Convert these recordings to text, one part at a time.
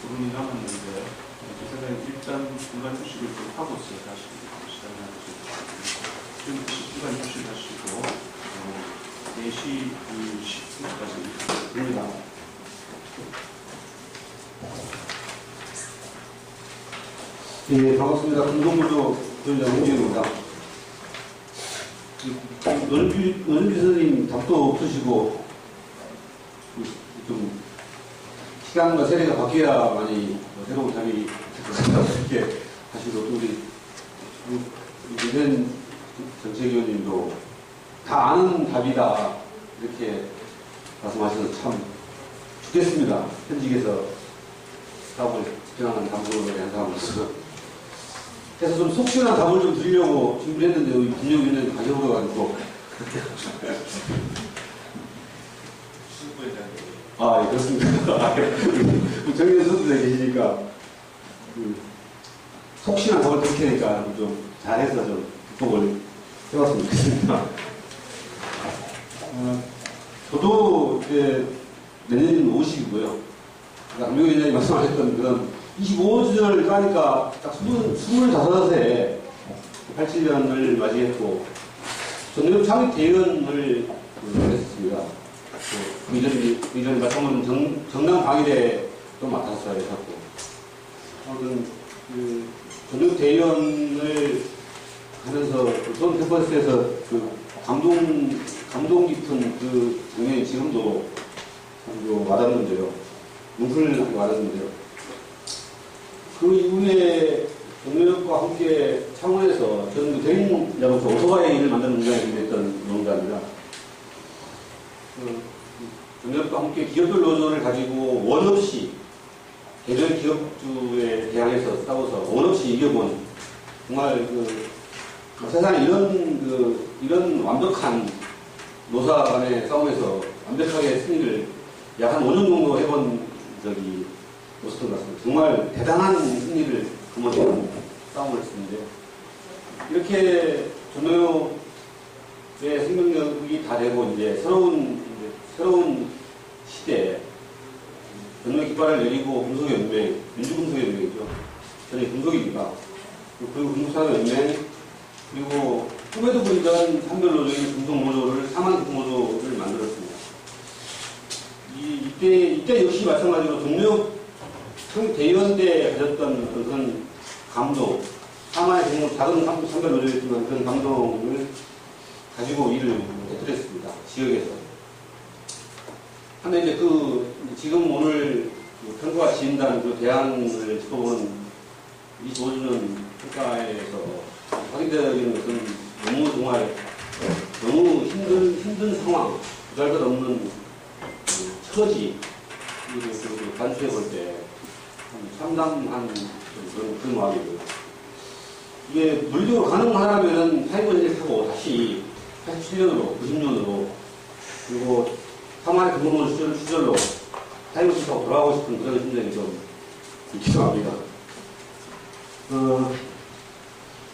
2분이 남았는데, 제 생각에 일단 일반 휴식을 좀 하고서 다시 시간을 하시고, 지금 일반 휴식 하시고, 4시 10분까지 됩니다. 예, 반갑습니다. 금동구조 조장 홍지입니다. 원준비 선생님 답도 없으시고, 좀, 시간과 세례가 바뀌어야만이 새로운 답이 이렇게 하시고, 또 우리, 이전 정책위원님도 다 아는 답이다. 이렇게 말씀하셔서 참 좋겠습니다. 현직에서 답을 집행하는 담당자의 한 사람으로서. 그래서 좀 속시원한 답을 좀 드리려고 준비했는데, 우리 김영민은 가져오셔가지고. 아, 예, 그렇습니다. 정의연 선수에 계시니까, 속시원한 답을 드릴 테니까 좀 잘해서 좀 극복을 해봤으면 좋겠습니다. 저도 이제 내년이면 50이고요. 안명희 위원장이 말씀하셨던 그런 25주년을 까니까 딱 25세 87년을 맞이했고, 전국 창립 대의원을 했습니다. 이전에 마찬가지로 정남 방위대도 맡았어야 했었고, 아무튼 전국 대의원을 하면서 전 캠퍼스에서 그 감동 깊은 그 장면이 지금도 아주 와닿는데요. 뭉클하게 와닿는데요. 그 이후에 동료력과 함께 창원에서 저는 대인야구소 오토바이를 만드는 농장에 일했던 농장입니다. 동료력과 함께 기업별 노조를 가지고 원 없이 개별 기업주에 대항해서 싸워서 원 없이 이겨본 정말 세상에 이런 완벽한 노사 간의 싸움에서 완벽하게 승리를 약 한 5년 정도 해본 적이 없었던 것 같습니다. 정말 대단한 승리를 거머쥐는 싸움을 했었는데요. 이렇게 전노협의 생명력이 다 되고 이제 새로운 시대에 전노협 깃발을 내리고 금속연맹, 민주금속연맹이죠. 저는 금속입니다. 그리고 금속산업연맹, 그리고 꿈에도 보이던 산별노조인 금속노조를 사만금속노조를 만들었습니다. 이때 역시 마찬가지로 동료 대의원 때 가졌던 그런 감동, 하나의 작은 산별노조였지만 그런 감동을 가지고 일을 해드렸습니다. 지역에서. 근데 이제 지금 오늘 평가와 지인단 대안을 짚어보는 25주년 평가에서 확인되는 것은 너무 힘든 상황, 그럴 것 없는 처지, 간수해 볼 때 참담한 그런 마음이고요. 이게 물리적으로 가능하다면은 타이거를 하고 다시 87년으로, 90년으로, 그리고 3월의 근본으로 시절로 타이거를 타고 돌아가고 싶은 그런 심정이 좀 있기도 합니다.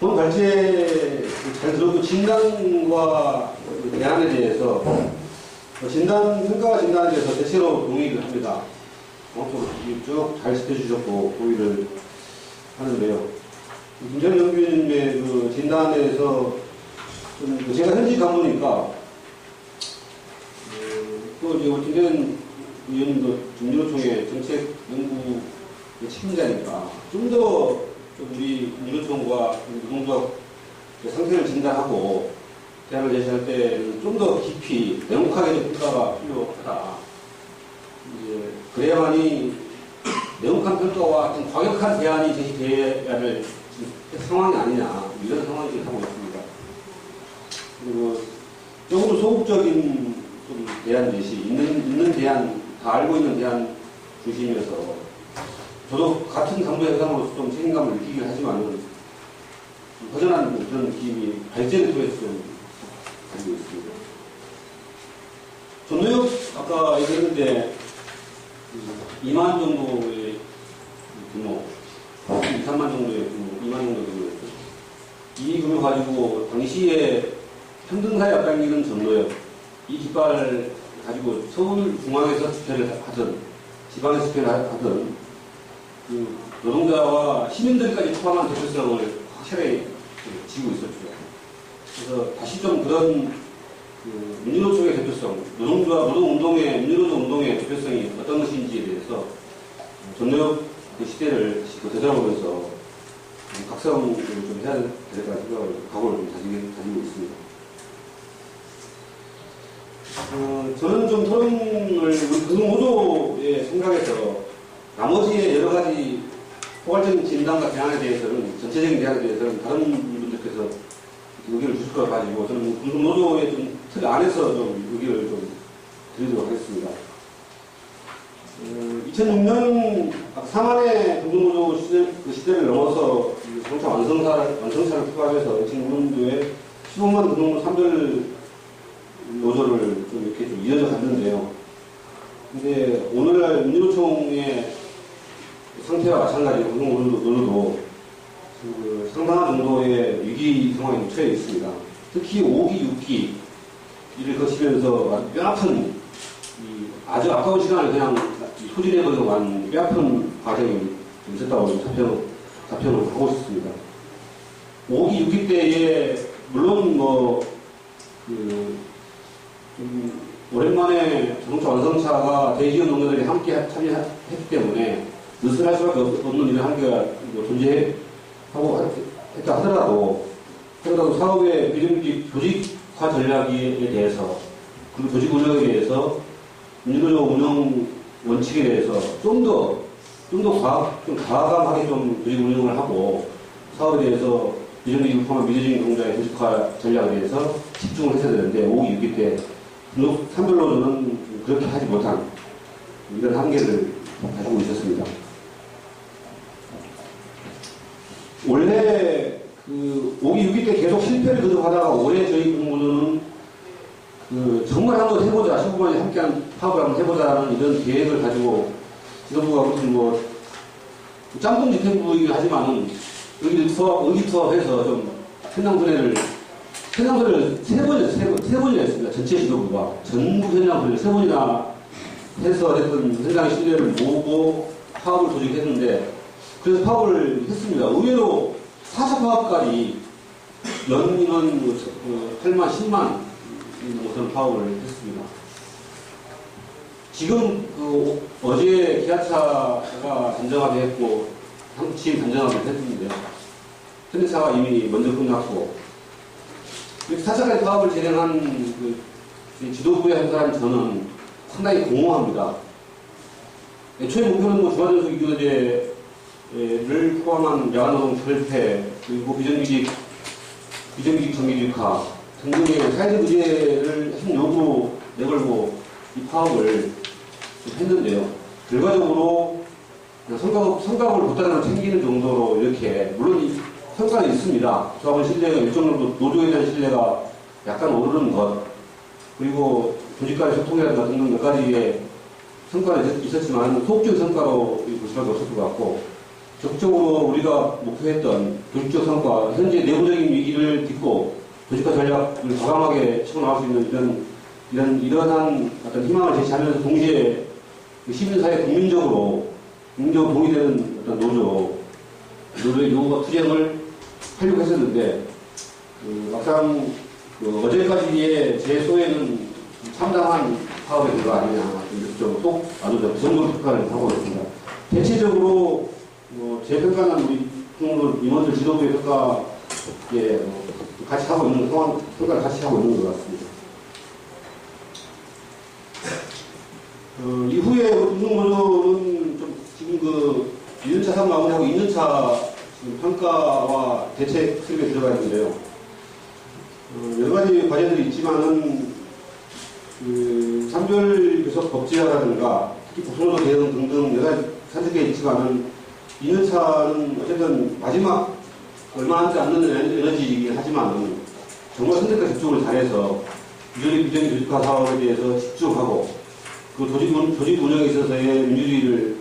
오늘 발제 잘 들었고, 진단과 대안에 대해서, 평가와 진단에 대해서 대체로 동의를 합니다. 쭉 잘 짚어주셨고, 동의를 하는데요. 김재현 연구위원님의 진단에 대해서 제가 현직 간부니까, 또 이제 김재현 위원님도 민주노총의 정책연구 책임자니까, 좀 더 우리 민주노총과 노동조합 상태를 진단하고, 대안을 제시할 때는 좀 더 깊이, 명확하게 평가가 필요하다. 이제 그래야만이 명확한 평가와 좀 과격한 대안이 제시돼야 할 상황이 아니냐, 이런 상황이 하고 있습니다. 그리고 조금 더 소극적인 좀 대안 제시, 있는 대안, 다 알고 있는 대안 중심이어서, 저도 같은 당부의 회장으로서 좀 책임감을 느끼긴 하지만은, 허전한 그런 느낌이 발제를 통해서 좀 가지고 있습니다. 전노협, 아까 얘기했는데, 2만 정도의 규모, 2, 3만 정도의 규모, 2만 정도 규모였죠. 이 규모 가지고 당시에 평등사회 앞당기는 전노협, 이 깃발을 가지고 서울 중앙에서 집회를 하든, 지방에서 집회를 하든, 그 노동자와 시민들까지 포함한 대표성을 확실하게 지고 있었죠. 그래서 다시 좀 그런 그 민주노총의 대표성, 노동운동의, 민주노총 운동의 대표성이 어떤 것인지에 대해서 전력 그 시대를 되돌아보면서 각성을 좀 해야 될 거라 생각을, 각오를 좀 가지고 있습니다. 저는 좀 토론을 우리 노조의 생각에서 나머지의 여러 가지 포괄적인 진단과 대안에 대해서는, 전체적인 대안에 대해서는 다른 분들께서 의견을 주실 것 가지고 저는 노조의 좀 틀 안에서 좀 의견을 좀 드리도록 하겠습니다. 2006년 사만의 공동노조 시대를 넘어서 자동차 완성차를 투입하면서 2006년도에 15만 공동노조 산별 노조를 좀 이렇게 좀 이어져 갔는데요. 근데 오늘날 민주노총의 상태와 마찬가지로 공동노조도 그 상당한 정도의 위기 상황에 처해 있습니다. 특히 5기, 6기를 거치면서 뼈아픈, 아주 아까운 시간을 그냥 소진해버리고 만 뼈아픈 과정이 있었다고 답변을 하고 싶습니다. 5기, 6기 때에 물론 오랜만에 자동차 완성차가 대기업 농가들이 함께 참여했기 때문에 느슨할 수밖에 없는 이런 한계가 존재하고 했다 하더라도 사업의 비정규직 조직화 전략에 대해서, 그리고 조직 운영에 대해서, 민주노조 운영 원칙에 대해서 좀 과감하게 좀 조직 운영을 하고, 사업에 대해서 비정규직 포함한 미조직인 노동자의 조직화 전략에 대해서 집중을 했어야 되는데, 5기, 6기 때 산별노조는 그렇게 하지 못한 이런 한계를 가지고 있었습니다. 원래 그 5기, 6기 때 계속 실패를 거듭하다가 올해 저희 공모조는 정말 한번 해보자, 15만이 함께한 파업을 한번 해보자는 이런 계획을 가지고 지도부가 무슨 짬뽕 집행부이긴 하지만은 의기투합해서 좀 현장분해를 세 번이나 했습니다. 전체 지도부가. 전국 현장분해를 3번이나 해서 했던 현장의 신뢰를 모으고 파업을 조직했는데, 그래서 파업을 했습니다. 의외로 4차 파업까지 연인원 8만, 10만 무슨 파업을 했습니다. 지금 어제 기아차가 단정하게 했고, 한국치인 단정하게 했는데요. 현대차가 이미 먼저 끝났고, 이렇게 4차까지 파업을 진행한 지도부의 한 사람 저는 상당히 공허합니다. 애초에 목표는 중화전속 이교제를 포함한 야간노동 철폐, 그리고 비정규직 정규직화 등등의 사회적 의제를 핵심 요구로 내걸고 이 파업을 했는데요. 결과적으로 성과급을 보따리로 챙기는 정도로 이렇게, 물론 이 성과는 있습니다. 조합원 신뢰가 일정 정도, 노조에 대한 신뢰가 약간 오르는 것, 그리고 조직 간의 소통이라든가 등등 몇 가지의 성과는 있었지만 소극적인 성과로 볼 수밖에 없을 것 같고, 적극적으로 우리가 목표했던 조직적 성과, 현재 내부적인 위기를 딛고 조직화 전략을 과감하게 치고 나갈 수 있는 이러한 어떤 희망을 제시하면서 동시에 시민사회 국민적으로 동의되는 어떤 노조의 요구와 투쟁을 하려고 했었는데, 막상 어제까지의 제 소에는 참담한 파업의 결과 아니냐, 좀 아주 부정적 평가를 하고 있습니다. 대체적으로 제 평가는 우리 임원들 지도부의 평가에 같이 하고 있는 상황, 평가를 같이 하고 있는 것 같습니다. 이후에 운동노조는 좀 지금 1년차 사업 마무리하고 2년차 평가와 대책 수립에 들어가 있는데요. 여러 가지 과제들이 있지만은 산별교섭 법제화라든가 특히 국소노조 대응 등등 여러 가지 산적에 있지만은 2년차는 어쨌든 마지막 얼마 남지 않는 에너지이긴 하지만은 정말 선택과 집중을 잘해서 비정규직 조직화 사업에 대해서 집중하고, 그 조직 운영에 있어서의 민주주의를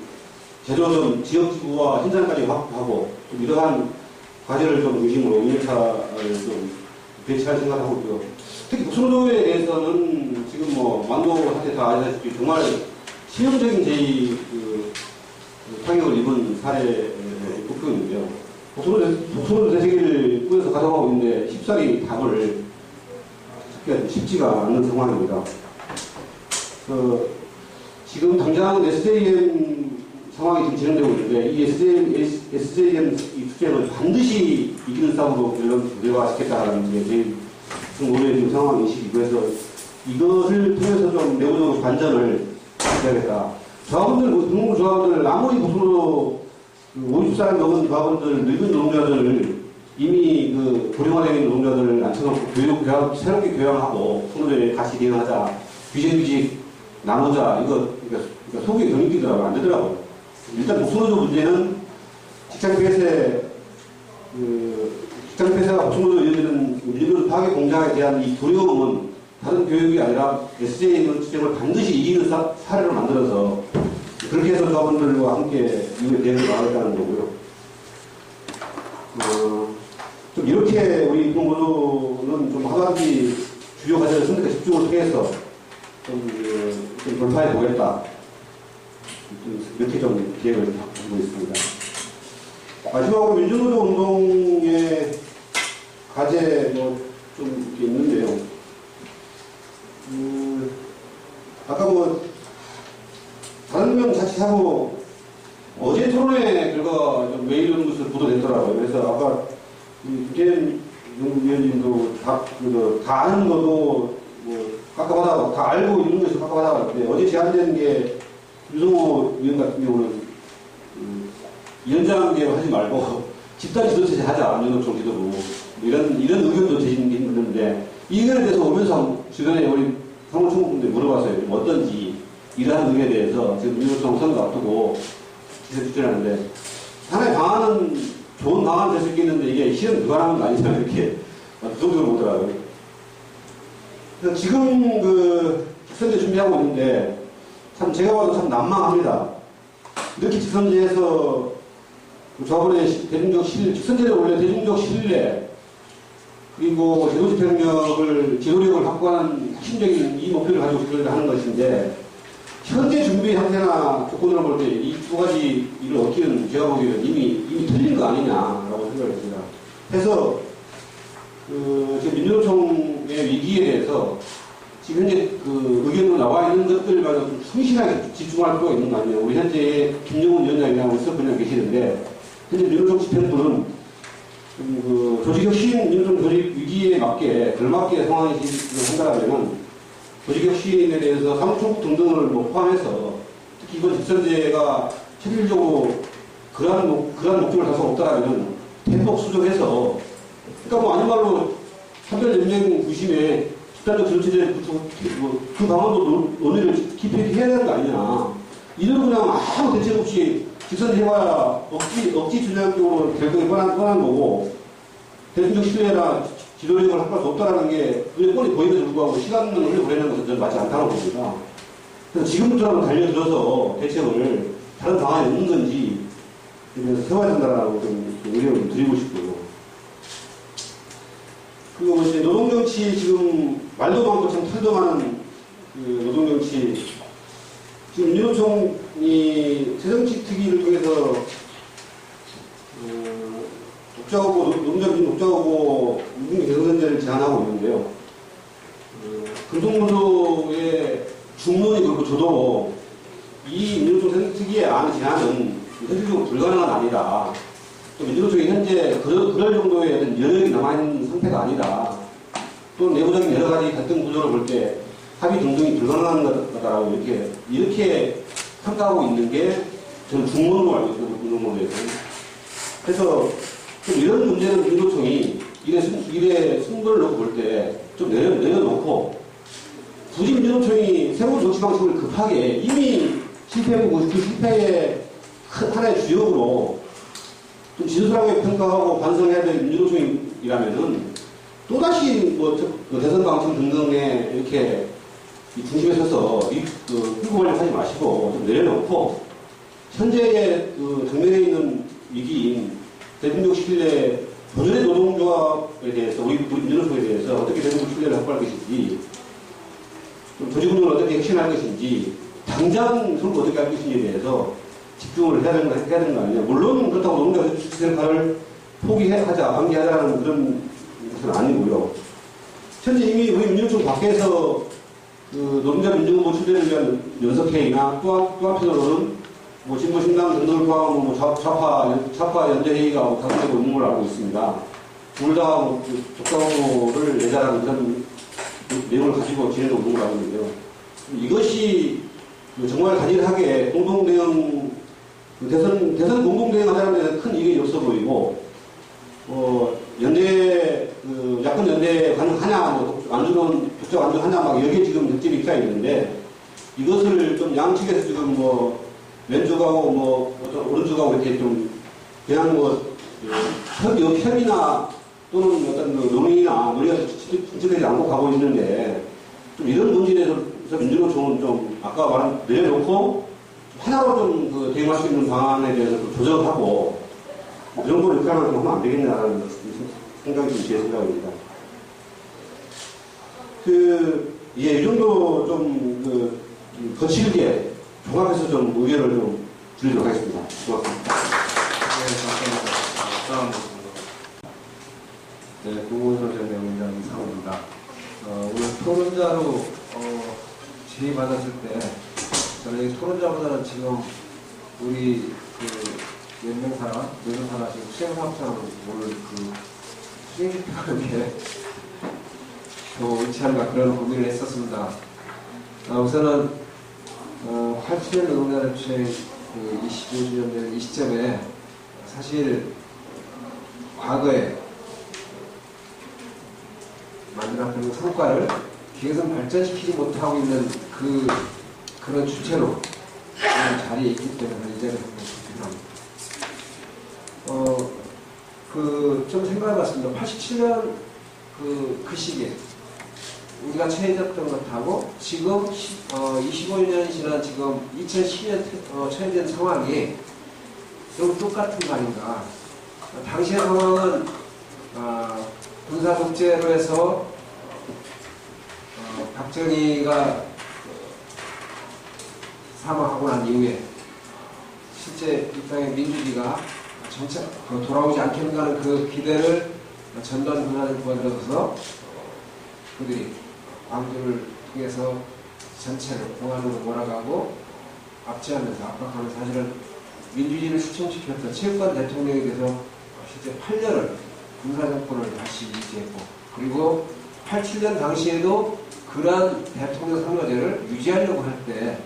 제도적 지역지구와 현장까지 확보하고, 좀 이러한 과제를 좀 중심으로 2년차를 좀 배치할 생각하고 있고요. 특히 국소노조에 대해서는 지금 만도한테 다 아시다시피 정말 실용적인 저희 타격을 입은 사례에 꼽히고 있는데요. 독소로 대세기를 꾸려서 가져가고 있는데 쉽사리 답을 찾기가 쉽지가 않는 상황입니다. 지금 당장 SJM 상황이 지금 진행되고 있는데 이 SJM 이 투쟁을 반드시 이기는 싸움으로 결과시켰다는 게 제일 우리의 상황 인식이고 해서 이것을 통해서 좀 내부적으로 반전을 해야겠다. 조합원들, 중국 조합원들 아무리 독소로 50살 넘은 조합원들, 늙은 노동자들을 이미 고령화되어 있는 노동자들을 앉혀놓고 새롭게 교양하고 손으로 같이 대응하자. 비정규직 나누자. 그러니까 속이 경직되더라고요. 안 되더라고요. 일단 복수노조 문제는 직장 폐쇄가 복수노조 이루어지는 일본 파괴 공작에 대한 이 두려움은 다른 교육이 아니라 SJM 투쟁을 반드시 이기는 사례로 만들어서 그렇게 해서 조합원들과 함께 이후에 대응을 나가겠다는 거고요. 좀 이렇게 우리 노조는 좀 한 가지 주요 과제를 선택과 집중을 통해서 좀 돌파해 보겠다. 이렇게 좀 계획을 하고 있습니다. 마지막으로 민주노조 운동의 과제 좀 있는데요. 아까 다른 명 자칫하고 어제 토론회 결과 왜 이런 것을 보도됐더라고요. 그래서 아까 김태현 연구위원님도 다 아는 것도 깎아받아, 다 알고 있는 것을 깎아받아봤는데 어제 제안된 게 유성호 위원 같은 경우는 위원장 대로 하지 말고 집단 지도체제 하자, 민주노총 지도로 이런 의견도 제시했는데 이 의견에 대해서 오면서 주변에 우리 사무총무분들 물어봤어요. 어떤지 이러한 의견에 대해서 지금 민주노총 선거 앞두고 기세 추진하는데 하나의 방안은 좋은 방안은 될 수 있겠는데 이게 실현 불가능한 거 아니냐 이렇게 그 정도로 보더라고요. 그래서 지금 직선제 준비하고 있는데 참 제가 봐도 참 난망합니다. 이렇게 직선제에서 저번에 직선제를 원래 대중적 신뢰 그리고 지도력을 확보하는 핵심적인 이 목표를 가지고 직선제를 하는 것인데 현재 준비 상태나 조건으로 볼 때 이 두 가지 일을 얻기는 제가 보기에는 이미 틀린 거 아니냐라고 생각을 했습니다. 그래서 지금 민주노총의 위기에 대해서 지금 현재 의견으로 나와 있는 것들만 좀 성실하게 집중할 필요가 있는 거 아니에요. 우리 현재 김영훈 위원장이랑 원석분장 계시는데 현재 민주노총 집행부는 조직혁신, 민주노총 조직 위기에 맞게 걸맞게 상황이 한다면 조직혁신에 대해서 사무총국 등등을 포함해서 특히 이번 직선제가 실질적으로 그러한 목적을 달성 없다라면 대폭 수정해서 그러니까 아닌 말로 한별연맹 구심에 집단적 지도체제 그 방안도 논의를 깊이 해야 되는 거 아니냐. 이런 그냥 아무 대책 없이 직선제 해봐야 억지 전략적으로 결정이 뻔한 거고 대중적 신뢰나 지도력을 확보할 수 없다는 게 눈에 뻔히 보임에도 불구하고 시간을 흘려보내는 것은 저는 맞지 않다고 봅니다. 그래서 지금부터라도 달려들어서 대책을 다른 방안이 없는 건지 세워야 된다라고 좀 의견을 드리고 싶고요. 그리고 이제 노동정치 지금 말도 많고 참 탈도 많은 노동정치 지금 민주노총이 새정치 특위를 통해서 노동자민 독자후보 무궁 개선제를 제안하고 있는데요. 금속노조의 중론이 그렇고 저도 이 민주노총 새정치 특위의 제안은 현실적으로 불가능한 아니다. 또 민주노총이 현재 그럴 정도의 어떤 여력이 남아있는 상태가 아니다. 또 내부적인 여러 가지 갈등 구조를 볼 때 합의 등등이 불가능한 거다라고 이렇게 평가하고 있는 게 저는 중론으로 알고 있거든요. 민주노총에서. 그래서 좀 이런 문제는 민주노총이 일에 승부를 놓고 볼 때 좀 내려놓고 굳이 민주노총이 새로운 정치 방식을 급하게 이미 실패하고 그 실패의 하나의 주역으로 좀 진솔하게 평가하고 반성해야 될 민주노총이라면은 또다시 대선 방침 등등에 이렇게 중심에 서서 끌고 가려고 하지 마시고 좀 내려놓고 현재의 당면에 있는 위기인 대중적 신뢰, 본연의 노동조합에 대해서 우리 민주노총에 대해서 어떻게 대중적 신뢰를 확보할 것인지 조직운동을 어떻게 혁신할 것인지 당장 선거 어떻게 할 것인지에 대해서 집중을 해야 되는 거 아니냐. 물론 그렇다고 노동자 주체센터를 포기하자, 방기하자는 그런 것은 아니고요. 현재 이미 우리 민주노총 밖에서 그 노동자 민주공무 추진을 위한 연석회의나 또 한편으로는 뭐 진보신당 등등을 포함한 뭐 좌파 연대회의가 가동되고 있는 걸로 알고 있습니다. 둘 다 독자공모를 내자라는 그런 내용을 가지고 진행되고 있는 걸로 알고 있는데요. 이것이 정말 단일하게 공동대응, 대선 공동대응하자는 데는 큰 이익이 없어 보이고, 야권 연대 가능하냐, 뭐, 독자 완주하냐, 막 여기에 지금 득점이 있가 있는데, 이것을 좀 양측에서 지금 뭐, 왼쪽하고 뭐, 오른쪽하고 이렇게 좀, 그냥 뭐, 협의나 또는 어떤 논의나 논의가 진척되지 않고 가고 있는데, 좀 이런 문제에 대해서 민주노총은 좀, 아까 말한, 내려놓고, 하나로 좀 대응할 수 있는 방안에 대해서 좀 조정하고, 그 정도로 이렇게 하면 안 되겠냐라는 생각이 제 생각입니다. 이 정도 좀, 거칠게 종합해서 좀 의견을 좀 드리도록 하겠습니다. 고맙습니다. 네, 감사합니다. 네, 구호소전 명의장 이상호입니다. 오늘 토론자로 제의받았을 때 저는 이 토론자보다는 지금 우리 연명사나 노동사나 지금 수행사업장으로 오늘 수행집행하는 게 더 옳지 않을까 그런 고민을 했었습니다. 우선은 87년 노동자를 추행 25주년 된 이 시점에 사실 과거에 만들었던 성과를 개선 발전시키지 못하고 있는 그런 주체로 자리에 있기 때문에 이 자리에 좀 생각해봤습니다. 87년 그 시기에 우리가 처해졌던 것하고 지금 25년이 지난 지금 2010년 처해진 상황이 좀 똑같은 거 아닌가. 당시의 상황은 군사 독재로 해서 박정희가 사망하고 난 이후에 실제 이 땅의 민주주의가 전체 돌아오지 않겠는가는 그 기대를 전두환 군한테 도와줘서 그들이 광주를 통해서 전체를 공안으로 몰아가고 압제하면서 압박하면서 사실은 민주주의를 실천시켰던 체육관 대통령에 대해서 실제 8년을 군사정권을 다시 유지했고, 그리고 87년 당시에도 그러한 대통령 선거제를 유지하려고 할 때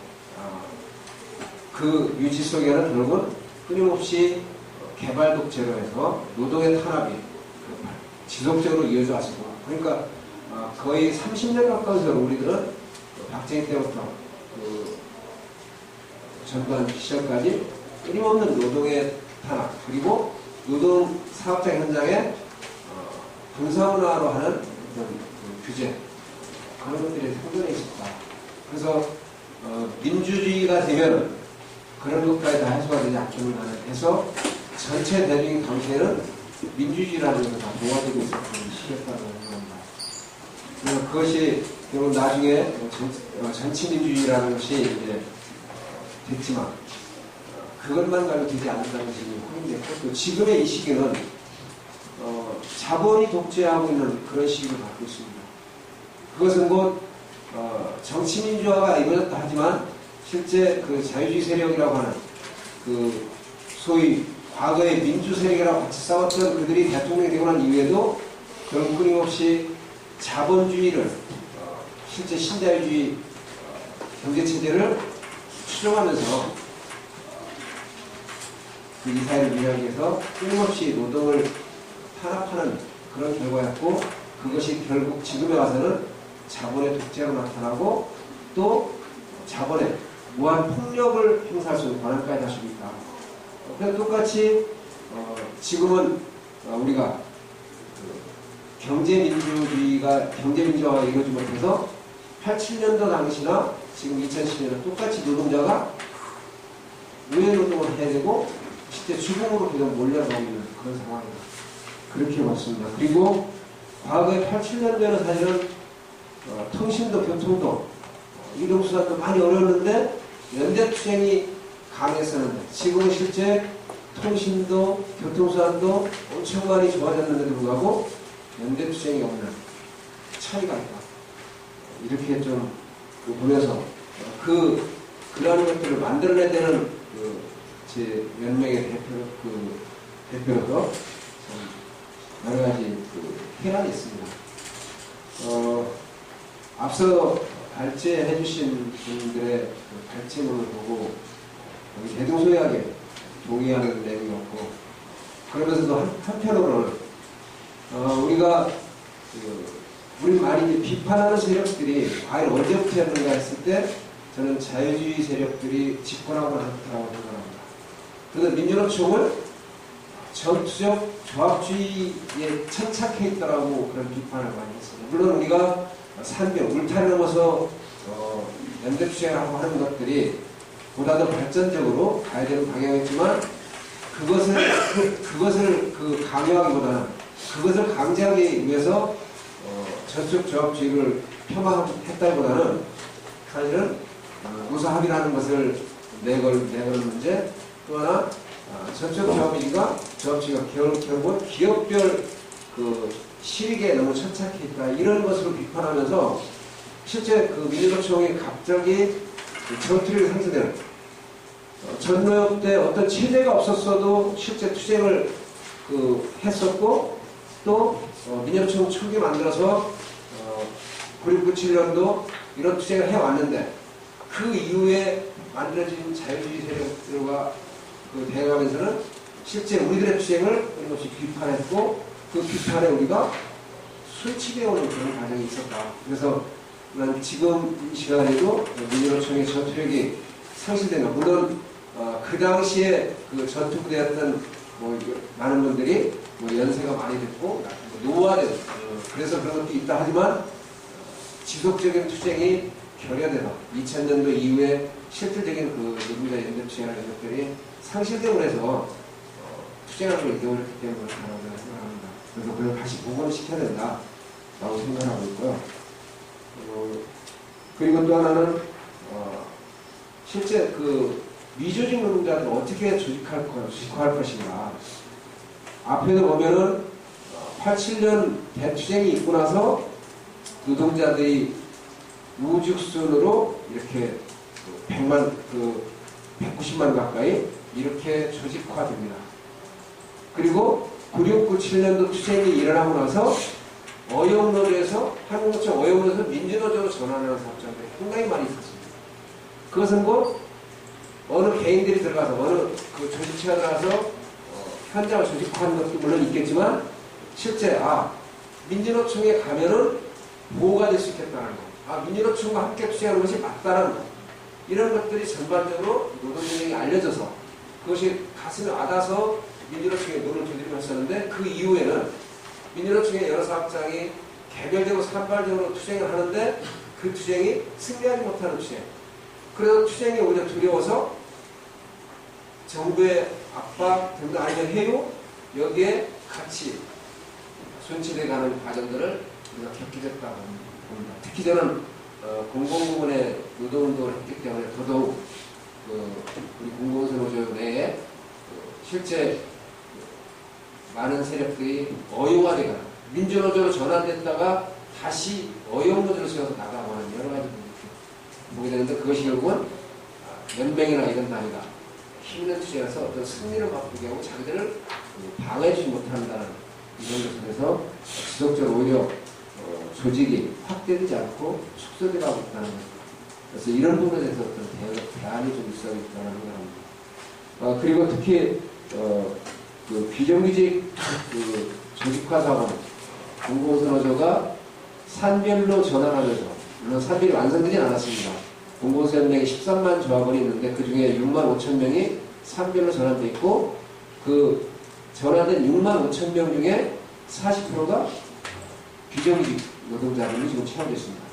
그 유지 속에는 결국은 끊임없이 개발 독재로 해서 노동의 탄압이 지속적으로 이어져 왔습니다. 그러니까 거의 30년 가까운 세월 우리들은 박정희 때부터 전두환 시절까지 끊임없는 노동의 탄압, 그리고 노동 사업장 현장에 군사문화로 하는 규제, 그런 것들이 생존해 있었다. 그래서 민주주의가 되면 그런 것까지 다 해소가 되지 않겠는가 해서 전체 대중이 당시에는 민주주의라는 것을 다 도와주고 있었던 시기였다고 생각합니다. 그래서 그것이 결국 나중에 정치민주주의라는 것이 이제 됐지만 그것만 가지고 되지 않는다는 것이 확인됐고, 또 지금의 이 시기는 자본이 독재하고 있는 그런 시기를 갖고 있습니다. 그것은 곧 정치민주화가 이루어졌다 하지만 실제 그 자유주의 세력이라고 하는 그 소위 과거의 민주 세력이라고 같이 싸웠던 그들이 대통령이 되고 난 이후에도 결국 끊임없이 자본주의를 실제 신자유주의 경제체제를 추종하면서 그 이 사회를 위하기 위해서 끊임없이 노동을 탄압하는 그런 결과였고, 그것이 결국 지금에 와서는 자본의 독재로 나타나고 또 자본의 무한 폭력을 행사할 수 있는 관한까지 할 수 있다. 그래서 똑같이 지금은 우리가 경제민주화가 이루어지지 못해서 87년도 당시나 지금 2010년은 똑같이 노동자가 노예노동을 해야 되고 실제 죽음으로 그냥 몰려가고 있는 그런 상황입니다. 그렇게 봤습니다. 그리고 과거에 87년도에는 사실은 통신도 교통도 이동수단도 많이 어려웠는데 연대투쟁이 강했었는데 지금은 실제 통신도 교통수단도 엄청 많이 좋아졌는데도 불구하고 연대투쟁이 없는 차이가 있다. 이렇게 좀 보면서 그러한 것들을 만들어내야 되는 제 연맹의 대표로서 여러 가지 해안이 있습니다. 앞서 발제해 주신 분들의 발제문을 보고 대동소이하게 동의하는 내용이었고, 그러면서도 한편으로는 우리가 우리 많이 비판하는 세력들이 과연 언제부터였는가 했을 때 저는 자유주의 세력들이 집권하고 나서라고 생각합니다. 그래서 민주노총을 전투적 조합주의에 천착해 있다라고 그런 비판을 많이 했습니다. 물론 우리가 산병, 울타리 넘어서 연대투쟁을 하고 하는 것들이 보다 더 발전적으로 가야 되는 방향이지만 그것을 강요하기보다는 그것을 강제하기 위해서 전투적 조합주의를 폄하했다기보다는 사실은 무사합의라는 것을 내걸은 문제, 또 하나 전투적 조합주의가 결국은 기업별 실익에 너무 천착해 있다, 이런 것으로 비판하면서 실제 민주노총이 갑자기 전투력이 상승되는 전노협 때 어떤 체제가 없었어도 실제 투쟁을 했었고, 또 민주노총 초기 만들어서 9697년도 이런 투쟁을 해왔는데 그 이후에 만들어진 자유주의 세력들과 대응하면서는 실제 우리들의 투쟁을 끊임없이 비판했고, 그 비판에 우리가 술치게오는 그런 과정이 있었다. 그래서 난 지금 이 시간에도 민주노총의 전투력이 상실되는, 물론 그 당시에 전투부대였던 많은 분들이 연세가 많이 됐고 노화된, 그래서 그런 것도 있다 하지만 지속적인 투쟁이 결여되다 2000년도 이후에 실질적인 노동자 연대투쟁이라는 것들이 상실됨으로 해서 투쟁하는 걸 이겨버렸기 때문에 그렇다고 생각합니다. 그래서 그걸 다시 복원시켜야 된다라고 생각하고 있고요. 그리고 또 하나는 실제 미조직 노동자들을 어떻게 조직화할 것인가. 앞에도 보면은 87년 대투쟁이 있고 나서 노동자들이 우죽순으로 이렇게 190만 가까이 이렇게 조직화됩니다. 그리고 9697년도 투쟁이 일어나고 나서 어영노조에서 한국노총 어영노조에서 민주노조로 전환하는 사업자들이 상당히 많이 있었습니다. 그것은 어느 개인들이 들어가서 어느 조직체가 들어가서 현장을 조직화하는 것도 물론 있겠지만 실제 민주노총에 가면은 보호가 될 수 있겠다는 거, 민주노총과 함께 투쟁하는 것이 맞다는 거, 이런 것들이 전반적으로 노동운동이 알려져서 그것이 가슴에 와닿아서 민주노총에 노를 조직을 했었는데, 그 이후에는 민주노총의 여러 사업장이 개별적으로 산발적으로 투쟁을 하는데 그 투쟁이 승리하지 못하는 투쟁, 그래서 투쟁이 오히려 두려워서 정부의 압박 등등 아니면 해요, 여기에 같이 손치돼 가는 과정들을 우리가 겪게 됐다고 봅니다. 특히 저는 공공부문의 노동운동을 했기 때문에 더더욱 우리 공공노조 내에 실제 많은 세력들이 어용화되거나 민주노조로 전환됐다가 다시 어용노조로 세워서 나가고는 여러 가지 보게 되는데, 그것이 결국은 연맹이나 이런 단위가 힘있는 투쟁에서 어떤 승리를 맛보게 하고 자기들을 방어해주지 못한다는 이런 것에서 지속적으로 오히려 조직이 확대되지 않고 축소되어 가고 있다는 것. 그래서 이런 부분에 대해서 어떤 대안이 좀 있어야 있다는 생각합니다. 그리고 특히 비정규직 조직화 사업 공공노조가 산별로 전환하면서, 물론 산별이 완성되지 않았습니다. 공공노조연맹에 13만 조합원이 있는데 그 중에 6만 5천 명이 산별로 전환되어 있고, 그 전환된 6만 5천 명 중에 40%가 비정규직 노동자들이 지금 채워져 있습니다.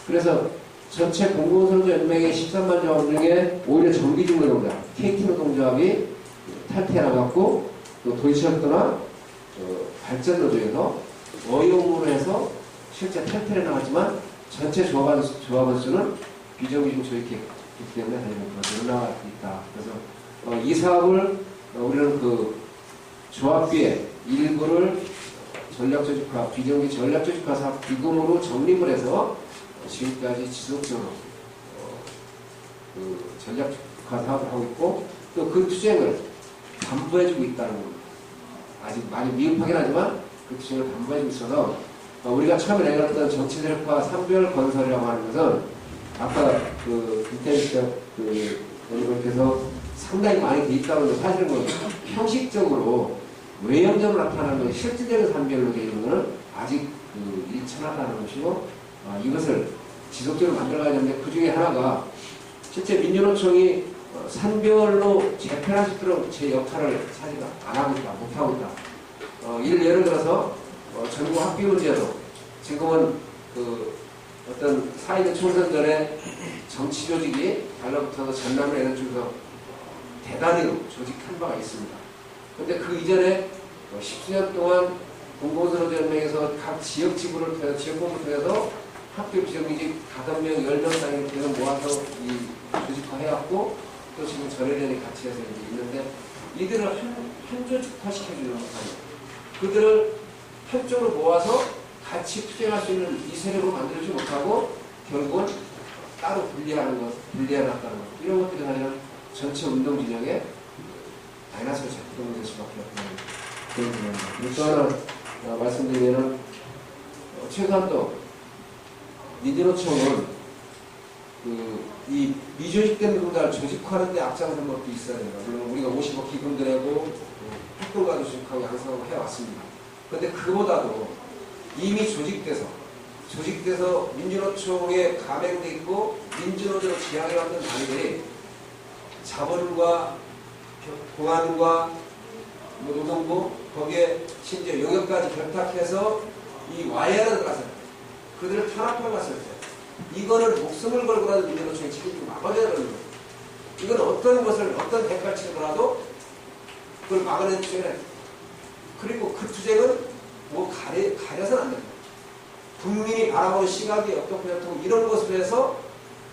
그래서 전체 공공노조연맹의 13만 조합 중에 오히려 정규직 노동자, KT 노동조합이 탈퇴해나갔고, 또 도이치혁도나 발전노조에서 어용으로 해서 실제 탈퇴를 나갔지만 전체 조합원 수는 비정규직 조직회 그렇기 때문에 더 늘어나 있다. 그래서 이 사업을 우리는 그 조합비의 일부를 전략조직화, 비정기 전략조직화 사업 기금으로 적립을 해서 지금까지 지속적으로 그 전략조직화 사업을 하고 있고 또 그 투쟁을 담보해주고 있다는 겁니다. 아직 많이 미흡하긴 하지만 그 투쟁을 담보해주고 있어서 우리가 처음에 내걸었던 정치세력화 산별 건설이라고 하는 것은 아까 그 김태희 그 여러분께서 상당히 많이 돼 있다고 하는데 사실은 뭐 형식적으로 외형적으로 나타나는 것이 실질적인 산별로 되어 있는 것은 아직 그 일천하다는 것이고 이것을 지속적으로 만들어가야 되는데 그 중에 하나가 실제 민주노총이 산별로 재편할 수 있도록 제 역할을 사실 안 하고 있다, 못하고 있다. 예를 들어서 전국 학비 문제도 지금은 그 어떤 사회적 총선 전에 정치 조직이 달라붙어서 전남을 이런 쪽에서 대단히 조직한 바가 있습니다. 그런데 그 이전에 10수년 동안 공공선거연맹에서 각 지역 지부를 통해서 지역본부를 통해서 학교 비정규직 5명, 10명 단위로 계속 모아서 이 조직화해왔고 또 지금 전해전이 같이 해서 이제 있는데 이들을 한 조직화시켜주는 것입니다. 그들을 한쪽으로 모아서 같이 투쟁할 수 있는 이 세력으로 만들지 못하고 결국은 따로 분리해놨다는 것. 이런 것들이 사실은 전체 운동 진영에 마이너스로 작동될 수밖에 없는 그런 분야입니다. 그리고 또 하나 말씀드리면 최소한도 민주노총은 이 미조직된 노동자를 조직화하는 데 앞장선 것도 있어야 됩니다. 물론 우리가 50억 기금도 내고 활동가도 조직하고 양성하고 해왔습니다. 그런데 그보다도 이미 조직돼서 민주노총에 가맹돼 있고 민주노조로 지향해왔던 단위들이 자본과 공안과 노동부 거기에 심지어 영역까지 결탁해서 이 와이어를 들어갔을 때 그들을 탄압하고 갔을 때 이거는 목숨을 걸고라도 민주노총이 책임지고 막아줘야 되는 거예요. 이건 어떤 것을 어떤 대가를 치더라도 그걸 막아내는 투쟁을 해요. 그리고 그 투쟁은 뭐 가려서는 안 됩니다. 국민이 바라보는 시각이 어떻고 이런 것으로 해서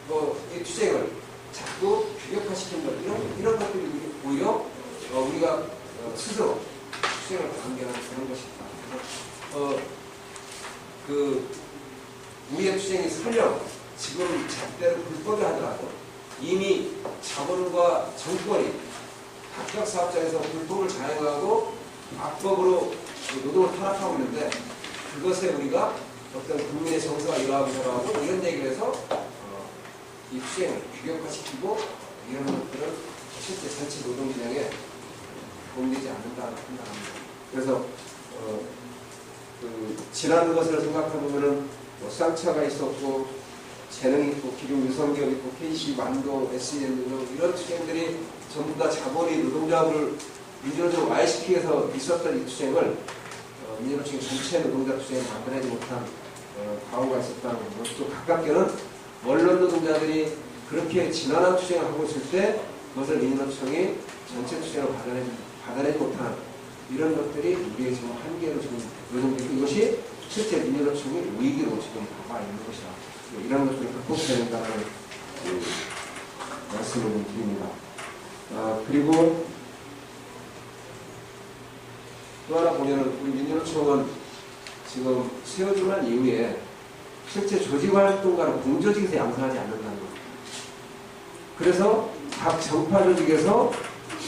뭐 이 투쟁을 자꾸 규격화시키는 것 이런 것들이 오히려 우리가 스스로 투쟁을 강경한 그런 것이다. 그 우리의 투쟁이 설령 지금 잣대로 불법이 하더라도 이미 자본과 정권이 각각 사업장에서 불법을 자행하고 악법으로 노동을 탄압하고 있는데 그것에 우리가 어떤 국민의 정서가 일어나고 저러고 이런 얘기를 해서 이 투쟁을 규격화시키고 이런 것들은 실제 전체 노동 진영에 도움되지 않는다고 생각합니다. 그래서 그 지난 것을 생각해보면은 뭐 쌍차가 있었고 재능이 있고 기존 유성기업 있고 KC, 만도, SEN 이런 투쟁들이 전부 다 자본이 노동자를 민주노총을 와해시키기 위해서 있었던 이 투쟁을 민주노총이 전체 노동자 투쟁을 만들어내지 못한 과오가 있었다는 거고 또 가깝게는 언론 노동자들이 그렇게 지난한 투쟁을 하고 있을 때 그것을 민주노총이 전체 투쟁을 받아내지 못한 이런 것들이 우리의 지금 한계로 지금 요동되고 이것이 실제 민주노총이 위기로 지금 가고 있는 것이다. 이런 것들을 극복해야 된다는 말씀을 드립니다. 그리고 또 하나 보면은 우리 민주노총은 지금 세워지고 난 이후에 실제 조직활동가를 공조직에서 양성하지 않는다는 겁니다. 그래서 각 정파 조직에서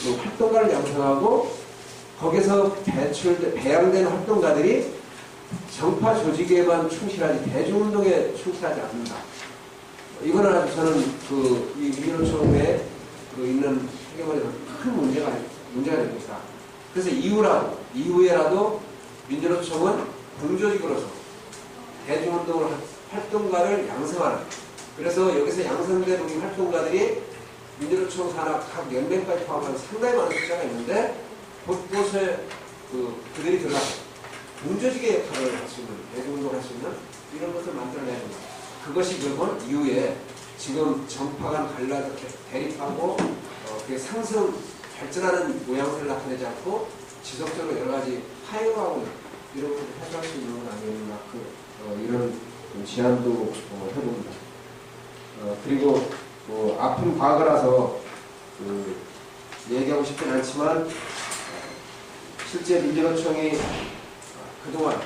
그 활동가를 양성하고 거기서 배양된 활동가들이 정파 조직에만 충실하지 대중운동에 충실하지 않는다. 이거는 아주 저는 이 민주노총에 있는 세계관에서 큰 문제가 됩니다. 그래서 이후에라도 민주노총은 공조직으로서 대중운동을 활동가를 양성하는 그래서 여기서 양성된 우리 활동가들이 민주노총 산하 각 연맹까지 포함한 상당히 많은 숫자가 있는데 곳곳에 그들이 들어가서 공조직의 역할을 할 수 있는, 대중운동을 할 수 있는 이런 것을 만들어내는 것. 그것이 결국은 이후에 지금 정파가 갈라져 대립하고 그게 발전하는 모양새를 나타내지 않고 지속적으로 여러 가지 파이어하고 있는 이런 것을 해결할 수 있는 건 아니었나 이런 제안도 해봅니다. 그리고 아픈 과거라서 얘기하고 싶진 않지만 실제 민주노총이 그동안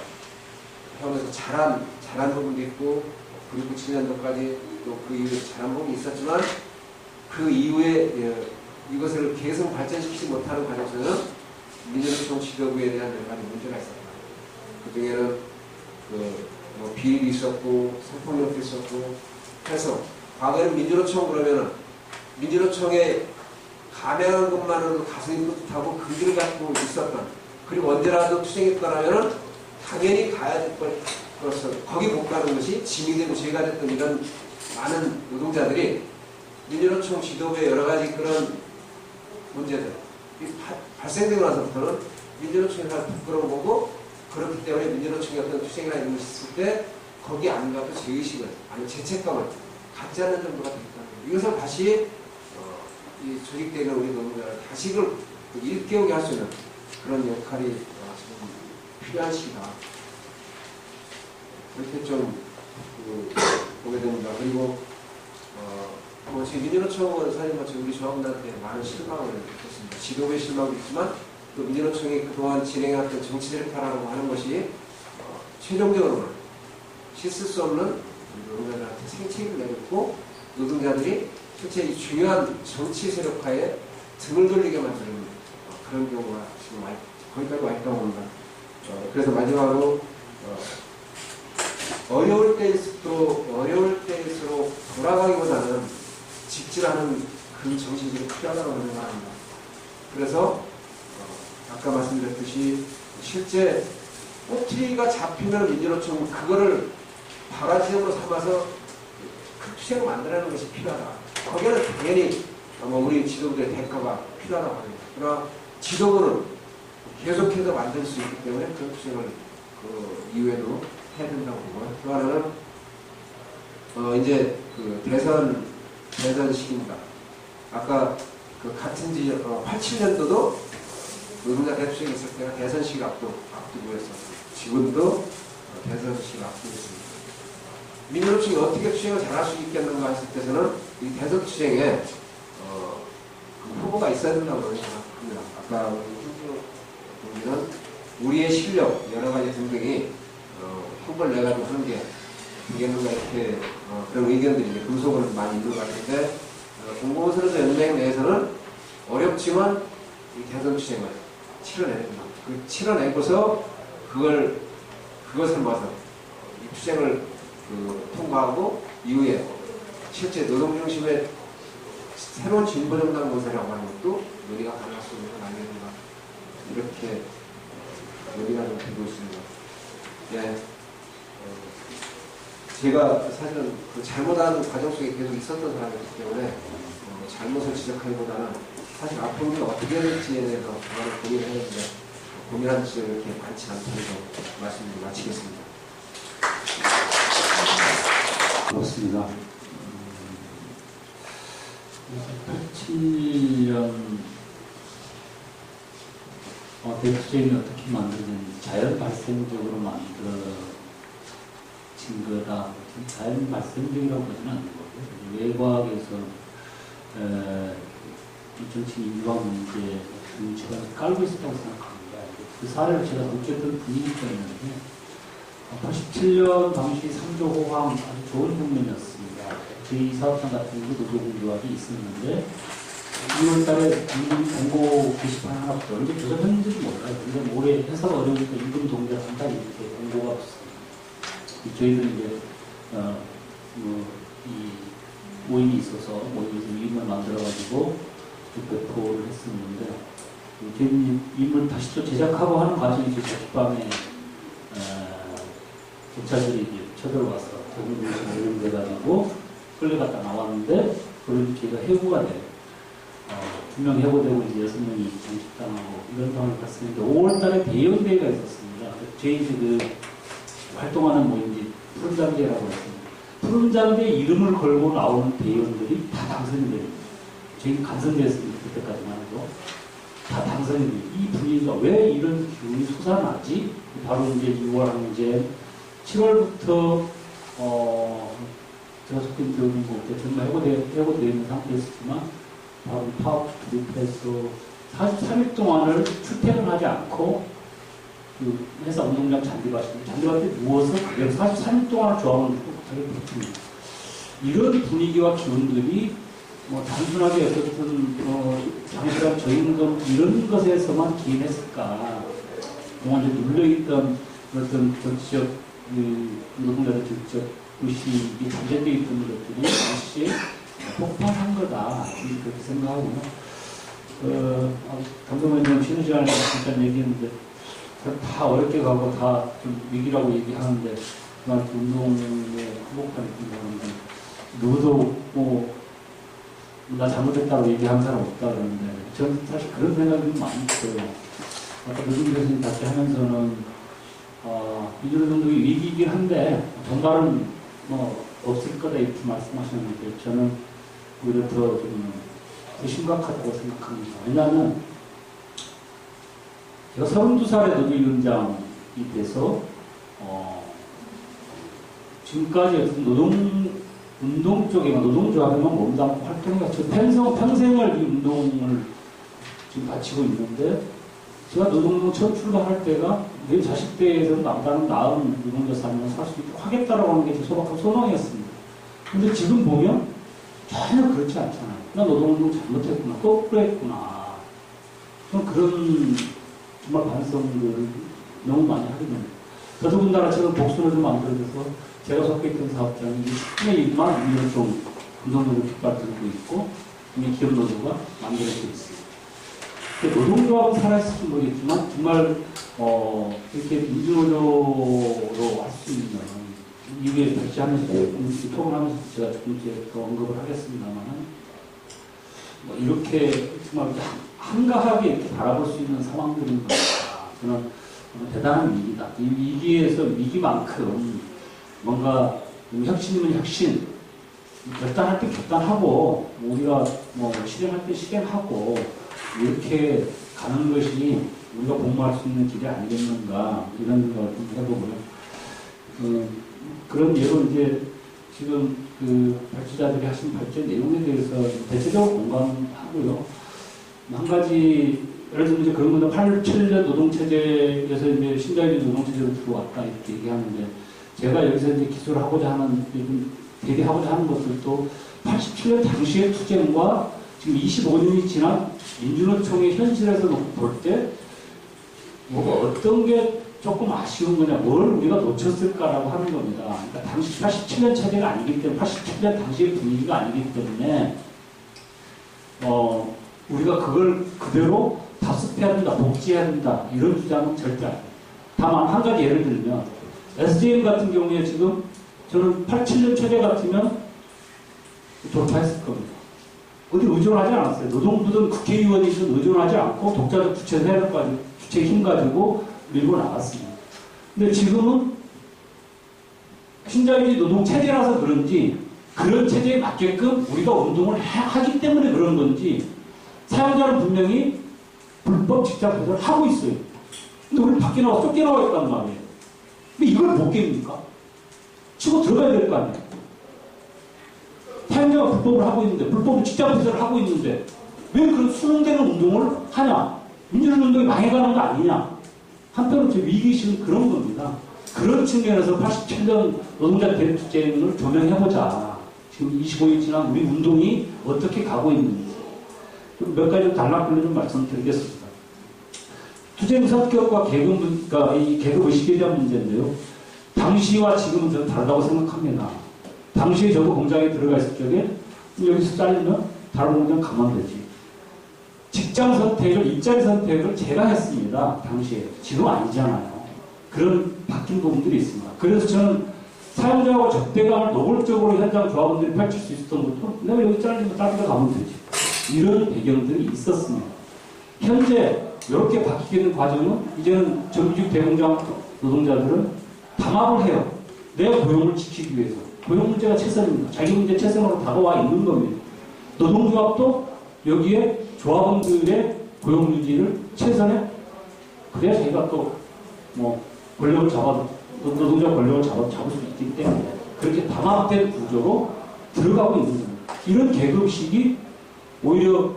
해오면서 잘한 부분도 있고 그리고 7년도까지 또 그 이후에 잘한 부분이 있었지만 그 이후에 이것을 계속 발전시키지 못하는 과정에서는 민주노총 지도부에 대한 여러 가지 문제가 있었다. 그 중에는 뭐 비리도 있었고 성폭력도 있었고 해서 과거에는 민주노총 그러면은 민주노총에 감행한 것만으로도 가슴이 뿌듯하고 그 길을 갖고 있었던 그리고 언제라도 투쟁했더라면은 당연히 가야 될 것을 거기 못 가는 것이 짐이 되고 죄가 됐던 이런 많은 노동자들이 민주노총 지도부의 여러 가지 그런 문제들 발생되고 나서부터는 민주노총에서 부끄러워 보고 그렇기 때문에 민주노총의 어떤 투쟁이나 이런 것이 있을 때 거기 안 가도 죄의식을 아니면 죄책감을 갖지 않는 정도가 되겠다는 거예요. 이것을 다시 이 조직되는 우리 노동자를 다시금 일깨우게 할 수 있는 그런 역할이 지금 필요한 시기다. 그렇게 좀 보게 됩니다. 그리고 뭐 지금 민주노총은 사실 마치 우리 조합원들한테 많은 실망을 느꼈습니다. 지도부의 실망도 있지만 또 민주노총이 그동안 진행해왔던 정치대립화라고 하는 것이 최종적으로는 씻을 수 없는 노동자들한테 생체를 내렸고 노동자들이 실제 이 중요한 정치 세력화에 등을 돌리게 만드는 그런 경우가 지금 거기까지 와 있다고 봅니다. 그래서 마지막으로 어려울 때일수록 돌아가기보다는 직질하는 그 정신들이 필요하다고 생각합니다. 그래서 아까 말씀드렸듯이 실제 꼬투리가 잡히면 민주노총은 그거를 발화지점으로 삼아서 그 투쟁을 만들어내는 것이 필요하다. 거기에는 당연히 우리 지도부의 대가가 필요하다고 합니다. 그러나 지도부는 계속해서 만들 수 있기 때문에 그 투쟁을 그 이후에도 해야 된다고 보고요. 또 하나는 이제 그 대선 시기입니다. 아까 그 같은 지역 87년도도 노동자 대투쟁이 있을 때가 대선 시기가 앞두고 해서 지금도 대선 시기가 앞두고 있습니다. 민주노총이 어떻게 투쟁을 잘할 수 있겠는가 했을 때서는 이 대선 투쟁에 그 후보가 있어야 된다고 생각합니다. 아까 우리 동기는 우리의 실력 여러 가지 등등이 후보를 내가지고 하는 게 되겠는가 이렇게 그런 의견들이 이제 금속을 많이 있는 것 같은데 공공선거제 연맹 내에서는 어렵지만 이 대선 투쟁을 치러내야 됩니다. 그 치러내고서 그것을 모아서 이 투쟁을 통과하고 이후에 실제 노동중심의 새로운 진보정당 건설이라고 하는 것도 논의가 가능할 수 있는 건 아니겠는가 이렇게 논의가 좀 되고 있습니다. 네. 제가 사실은 그 잘못하는 과정 속에 계속 있었던 사람이기 때문에 잘못을 지적하기보다는 사실 앞으로는 어떻게 해야 될지에 대해서 많은 고민을 했는데 고민한 지점이 이렇게 많지 않다는 거 말씀을 마치겠습니다. 그렇습니다. 87년 대투쟁이 어떻게 만들어졌는지 자연 발생적으로 만들어진 거다. 자연 발생적이라고 보지는 않는 거고요. 외곽에서 이 정치 인류화 문제 정치가 깔고 있었다고 생각합니다. 그 사례를 제가 느꼈던 분위기가 있는데 87년 당시 3조 호황 아주 좋은 국면이었습니다. 저희 사업장 같은 경우도 노동조합이 있었는데 2월달에 공고 게시판 하나 없어요. 이게 조사했는지도 몰라요. 근데 올해 회사가 어려우니까 임금 동결 한다 이렇게 공고가 없습니다. 저희들은 이제 이 모임이 있어서 모임에서 위임을 만들어가지고 배포를 했었는데 저희는 위임을 다시 또 제작하고 하는 과정이 어젯밤에 경찰들이 이제 쳐들어와서 대부분이 오염돼가지고 끌려갔다 나왔는데 그런 기회가 해고가 돼요. 2명 해고되고 이제 6명이 정직당하고 이런 상황을 봤었는데 5월달에 대연대회가 있었습니다. 저희 그 활동하는 모임이 푸른장대라고 했습니다. 푸른장대 이름을 걸고 나오는 대의원들이 다 당선이 됩니다. 저희 간선됐습니다. 그때까지만 해도 다 당선이 됩니다. 이 분위기가 왜 이런 기운이 솟아나지? 바로 이제 6월 항쟁 7월부터 제가 속해 있는 교육은 뭐 정말 해고되어 있는 상태였지만 바로 파업 그룹에서 43일 동안을 출퇴근하지 않고 그 회사 운동장 잔디밭에 누워서 그대로 43일 동안 조합을 못하게 됐습니다. 이런 분위기와 기운들이 뭐 단순하게 어쨌든 장시간 저임금 이런 것에서만 기인했을까? 그동안 눌려있던 어떤 정치적 노동자들 정치적 의식이 잠재되어 있던 것들이 다시 폭발한 거다 그렇게 생각하고요. 감독님 좀 쉬는 시간에 잠깐 얘기했는데 다 어렵게 가고 다 좀 위기라고 얘기하는데 그날 운동에 한복판에 있는 누구도 나 잘못했다고 얘기한 사람 없다 그러는데 저는 사실 그런 생각이 많이 들어요. 아까 노준 교수님 다시 하면서는 민주노동이 위기이긴 한데 정말은 없을 거다 이렇게 말씀하셨는데 저는 오히려 더 심각하다고 생각합니다. 왜냐하면 제가 32살에 노조위원장이 돼서 지금까지 운동 쪽에만 노동조합에만 몸담고 활동해서 평생을 이 운동을 지금 바치고 있는데 제가 노동운동 처음 출발할 때가 내 자식 때에서 남다른 나은 노동자 삶을 살 수 있도록 하겠다라고 하는 게 제 소박한 소망이었습니다. 근데 지금 보면 전혀 그렇지 않잖아요. 나 노동운동 잘못했구나, 거꾸로 했구나. 저는 그런 정말 반성을 너무 많이 하게 됩니다. 더더군다나 지금 복수를 좀 만들어줘서 제가 속해 있던 사업장이 10분의 1만 민주노총 운동노조 깃발 들고 있고 이미 기업노조가 만들어져 있습니다. 노동조합은 살아있을지 모르겠지만 정말 이렇게 민주노조로 할 수 있는 이후에 발제하면서 토론하면서 제가 조금 이제 더 언급을 하겠습니다만은 이렇게 정말 한가하게 이렇게 바라볼 수 있는 상황들인 겁니다. 저는 대단한 위기다. 이 위기에서 위기만큼 뭔가 혁신이면 혁신, 결단할 때 결단하고 우리가 실행할 때 실행하고 이렇게 가는 것이 우리가 복무할 수 있는 길이 아니겠는가 이런 생각을 좀 해보고요. 그런 예로 이제 지금 발제자들이 하신 발제 내용에 대해서 대체적으로 공감하고요. 한 가지 예를 들면 이제 그런 거는 87년 노동체제에서 이제 신자유주의 노동체제로 들어왔다 이렇게 얘기하는데 제가 여기서 이제 기술을 하고자 하는 대비하고자 하는 것들도 87년 당시의 투쟁과 지금 25년이 지난 민주노총의 현실에서 볼 때 어떤 게 조금 아쉬운 거냐, 뭘 우리가 놓쳤을까라고 하는 겁니다. 그러니까 당시 87년 체제가 아니기 때문에 87년 당시의 분위기가 아니기 때문에 우리가 그걸 그대로 답습해야 된다, 복지해야 된다 이런 주장은 절대 아니에요. 다만 한 가지 예를 들면 SJM 같은 경우에 지금 저는 87년 체제 같으면 돌파했을 겁니다. 어디 의존하지 않았어요. 노동부든 국회의원이든 의존하지 않고 독자적 주체 세력까지 주체 힘 가지고 밀고 나갔습니다. 근데 지금은 신자유주의 노동 체제라서 그런지 그런 체제에 맞게끔 우리가 운동을 하기 때문에 그런 건지 사용자는 분명히 불법 직장 배설을 하고 있어요. 근데 우리 밖에 나와서 쫓겨나와 있단 말이에요. 근데 이걸 못 깹니까? 치고 들어가야 될 거 아니에요. 사용자가 불법을 하고 있는데, 불법으로 직장 배설을 하고 있는데, 왜 그런 수능되는 운동을 하냐? 민주노총 운동이 망해가는 거 아니냐? 한편으로 제 위기의식은 그런 겁니다. 그런 측면에서 87년 노동자 대투쟁을 조명해보자. 지금 25일 지난 우리 운동이 어떻게 가고 있는지. 몇 가지 단락별로 좀 말씀드리겠습니다. 투쟁 성격과 그러니까 이 계급 의식에 대한 문제인데요. 당시와 지금은 좀 다르다고 생각합니다. 당시에 저도 공장에 들어가 있을 적에 여기서 잘리면 다른 공장 가면 되지. 직장 선택을, 일자리 선택을 제가 했습니다. 당시에. 지금 아니잖아요. 그런 바뀐 부분들이 있습니다. 그래서 저는 사용자하고 적대감을 노골적으로 현장 조합원들이 펼칠 수 있었던 것도 내가 여기 잘리면 다른 데 가면 되지. 이런 배경들이 있었습니다. 현재 이렇게 바뀌는 과정은 이제는 정규직 대공장 노동자들은 담합을 해요. 내 고용을 지키기 위해서. 고용 문제가 최선입니다. 자기 문제 최선으로 다가와 있는 겁니다. 노동조합도 여기에 조합원들의 고용 유지를 최선에 그래야 자기가 또 권력을 노동자 권력을 잡을 수 있기 때문에 그렇게 담합된 구조로 들어가고 있는 겁니다. 이런 계급식이 오히려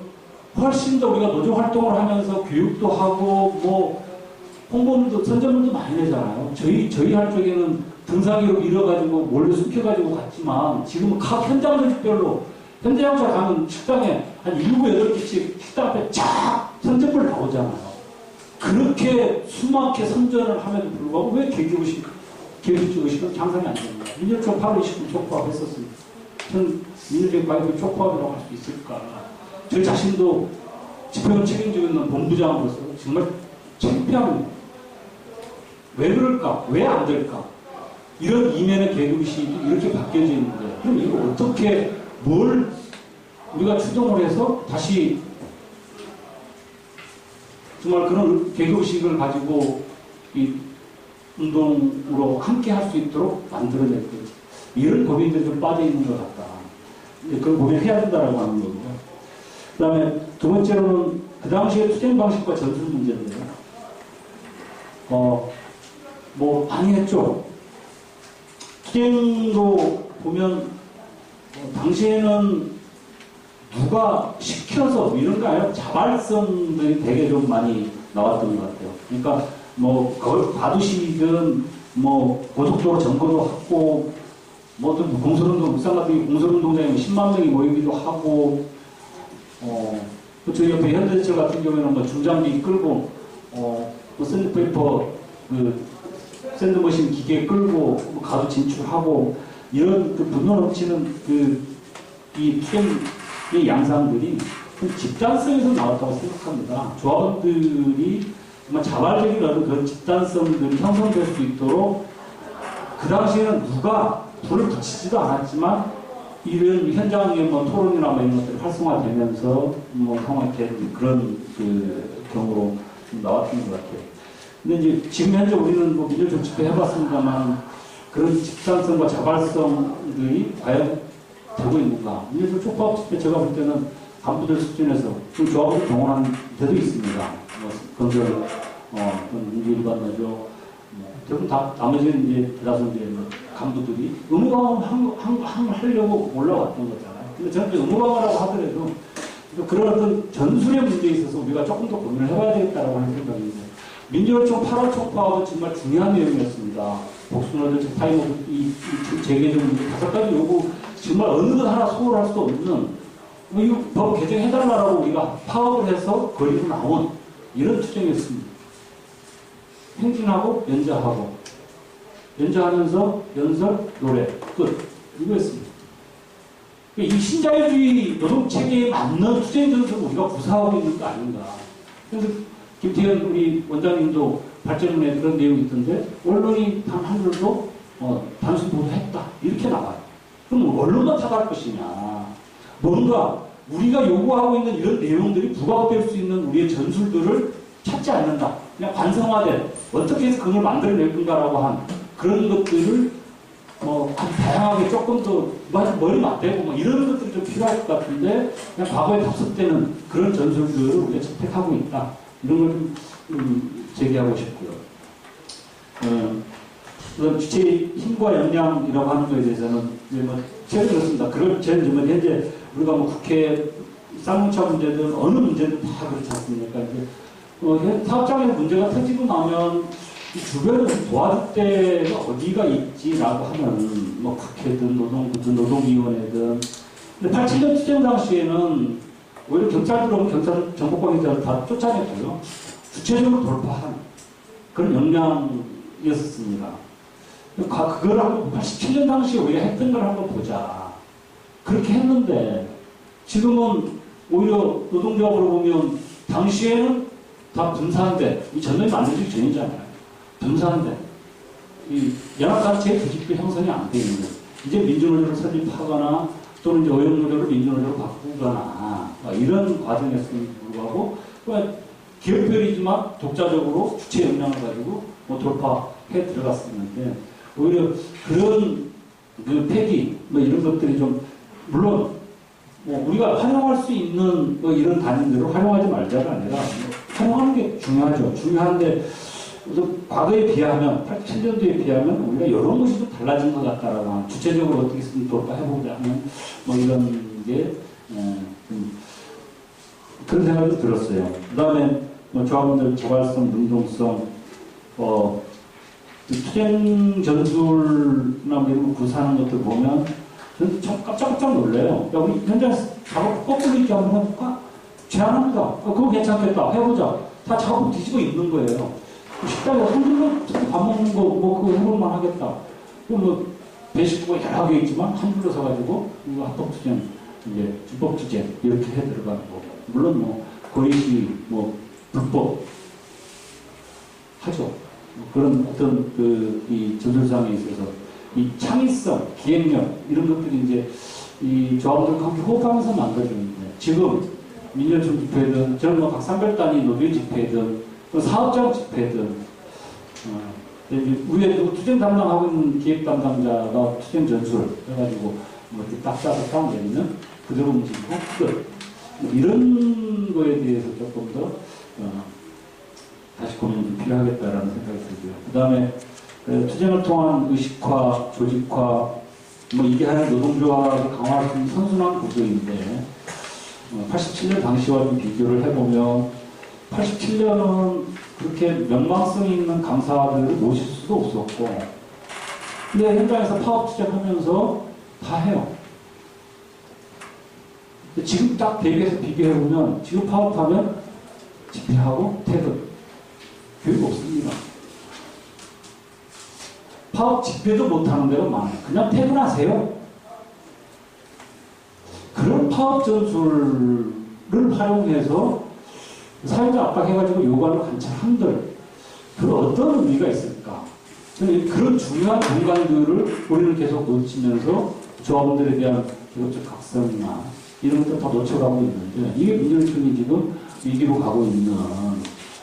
훨씬 더 우리가 노조 활동을 하면서 교육도 하고 뭐 홍보물도 선전물도 많이 내잖아요. 저희 할 적에는 등산기로 밀어가지고 몰래 숨겨가지고 갔지만 지금은 각 현장 조직별로 현대양차 가면 식당에 한 7, 8개씩 식당 앞에 쫙 선전물 나오잖아요. 그렇게 수많게 선전을 함에도 불구하고 왜 계급의식은 장상이 안 됩니다. 민주적 8월 29일 촉구합했었습니다. 전 민주적 과잉을 촉구합이라고 할 수 있을까? 저 자신도 집행을 책임지고 있는 본부장으로서 정말 창피합니다. 왜 그럴까? 왜 안 될까? 이런 이면의 계급의식이 이렇게 바뀌어져 있는데 그럼 이걸 어떻게 뭘 우리가 추동을 해서 다시 정말 그런 계급의식을 가지고 이 운동으로 함께 할 수 있도록 만들어낼 것. 이런 고민들이 좀 빠져있는 것 같다. 그걸 고민해야 된다라고 하는 거고요. 그 다음에 두 번째로는 그 당시의 투쟁 방식과 전술 문제인데요. 뭐 많이 했죠. 투쟁도 보면 당시에는 누가 시켜서 이런가요? 자발성들이 되게 좀 많이 나왔던 것 같아요. 그러니까 뭐 그걸 봐두시든 뭐 고속도로 점거도 하고 뭐든 공설운동 울산 같은 경우 공설운동장에 10만 명이 모이기도 하고 저희 옆에 현대제철 같은 경우에는 뭐 중장비 끌고 뭐 샌드페이퍼 그 샌드머신 기계 끌고 뭐 가도 진출하고 이런 그 분노 넘치는 이 투쟁의 양상들이 집단성에서 나왔다고 생각합니다. 조합원들이 정말 자발적인 그런 집단성들이 형성될 수 있도록 그 당시에는 누가 불을 붙이지도 않았지만 이런 현장의 뭐 토론이나 뭐 이런 것들이 활성화되면서 뭐 형성된 그런 그 경우로 좀 나왔던 것 같아요. 근데 이제 지금 현재 우리는 뭐 민주적 집회 해봤습니다만 그런 집단성과 자발성들이 과연 되고 있는가? 민주적 촉구하고 집회 제가 볼 때는 간부들 수준에서 좀 조합을 동원한 데도 있습니다. 뭐 건설, 민주일반노조, 대부분 다 나머지는 이제 대다수 이제 간부들이 의무강화 하려고 올라왔던 거잖아요. 근데 저는 의무강화라고 하더라도 그런 어떤 전술의 문제에 있어서 우리가 조금 더 고민을 해봐야 되겠다라고 하는 생각인데 민주노총 8월 촉구하고 정말 중요한 내용이었습니다. 복수노조, 타임오프, 이 재개정 5가지 요구 정말 어느 것 하나 소홀할 수 없는 뭐 이거 법 개정해달라고 우리가 파업을 해서 거리로 나온 이런 투쟁이었습니다. 행진하고 연자하고 연자하면서 연설, 노래, 끝 이거였습니다. 이 신자유주의 노동체계에 맞는 투쟁 전술을 우리가 구사하고 있는 거 아닌가. 그래서 김태현 우리 원장님도 발전문에 그런 내용이 있던데 언론이 단 한 줄도 단순 보도했다 이렇게 나와요. 그럼 언론만 탓할 것이냐. 뭔가 우리가 요구하고 있는 이런 내용들이 부각될 수 있는 우리의 전술들을 찾지 않는다. 그냥 관성화된 어떻게 해서 그걸 만들어낼 건가라고 한 그런 것들을 다양하게 조금 더 머리 맞대고 뭐 이런 것들이 좀 필요할 것 같은데 그냥 과거에 답습되는 그런 전술들을 우리가 채택하고 있다. 이런 걸 좀 제기하고 싶고요. 그런 주체의 힘과 역량이라고 하는 것에 대해서는 이제 뭐 최근 그렇습니다. 그걸 저는 현재 우리가 뭐 국회 쌍문차 문제든 어느 문제든 다 그렇지 않습니까? 이제 사업장에서 문제가 터지고 나면 주변에 도와줄 데가 어디가 있지라고 하면 뭐 국회든 노동부든 노동위원회든 근데 87년 투쟁 당시에는 오히려 경찰 들어오면 경찰 정보권에서 다 쫓아냈고요. 주체적으로 돌파한 그런 역량이었습니다. 그걸 한번 87년 당시에 우리가 했던 걸 한번 보자. 그렇게 했는데 지금은 오히려 노동조합으로 보면 당시에는 다 분산돼. 이 전면이 만들어지기 전이잖아요. 분산돼. 이 연합단체의 조직도 형성이 안 돼 있는. 이제 민주노조를 설립하거나 또는 이제 어용노조를 민주노조로 바꾸거나 이런 과정이었음에도 불구하고 기업별이지만 독자적으로 주체 역량을 가지고 돌파해 들어갔었는데 오히려 그런 그 폐기 이런 것들이 좀 물론 우리가 활용할 수 있는 이런 단위들을 활용하지 말자가 아니라 활용하는 게 중요하죠. 중요한데 우선 과거에 비하면 87년도에 비하면 우리가 이런 것이 좀 달라진 것 같다라고 하는 주체적으로 어떻게 쓰면 돌파해보자 하는 뭐 이런 게 그런 생각이 들었어요. 그 다음에 뭐 조합원들 자발성, 능동성, 투쟁 전술이나 뭐 이런 거 구사하는 것들 보면 저는 참 깜짝깜짝 놀래요. 야, 우리 현장에서 작업 거꾸로 이렇게 한번 해볼까? 제안합니다. 그거 괜찮겠다. 해보자. 다 작업 뒤집어 있는 거예요. 식당에 한줄로 밥 먹는 거, 뭐 그거 해볼만 하겠다. 뭐 배식구가 여러 개 있지만 한 줄로 서가지고 이거 합법투쟁, 이제 불법투쟁 이렇게 해 들어가는 거. 물론 뭐 거의 뭐 불법 하죠. 그런 어떤 이 전술상에 있어서 이 창의성, 기획력 이런 것들이 이제 이 조합들과 함께 호흡하면서 만들어지는데 지금 민주노총 집회든 저는 뭐 각산별 단위 노조 집회든 또 사업장 집회든 위에 투쟁 담당하고 있는 기획 담당자가 투쟁 전술 해가지고 뭐 이렇게 딱 짜서 딱 내리면 그대로 움직이고 끝. 이런 거에 대해서 조금 더 다시 고민이 필요하겠다라는 생각이 들고요. 그 다음에 투쟁을 통한 의식화, 조직화, 뭐 이게 하나의 노동조합을 강화할 수 있는 선순환 구조인데 87년 당시와 좀 비교를 해보면 87년은 그렇게 명망성이 있는 강사들을 모실 수도 없었고 근데 현장에서 파업 투쟁하면서 다 해요. 지금 딱 대비해서 비교해보면 지금 파업하면 집회하고 퇴근 교육 없습니다. 파업 집회도 못하는 데가 많아요. 그냥 퇴근하세요. 그런 파업 전술을 활용해서 사회적 압박해가지고 요구하는 관찰한들 그 어떤 의미가 있을까? 저는 그런 중요한 공간들을 우리는 계속 놓치면서 조합원들에 대한 기업적 각성이나 이런 것들 다 놓쳐가고 있는데 이게 민주노총이 지금 위기로 가고 있는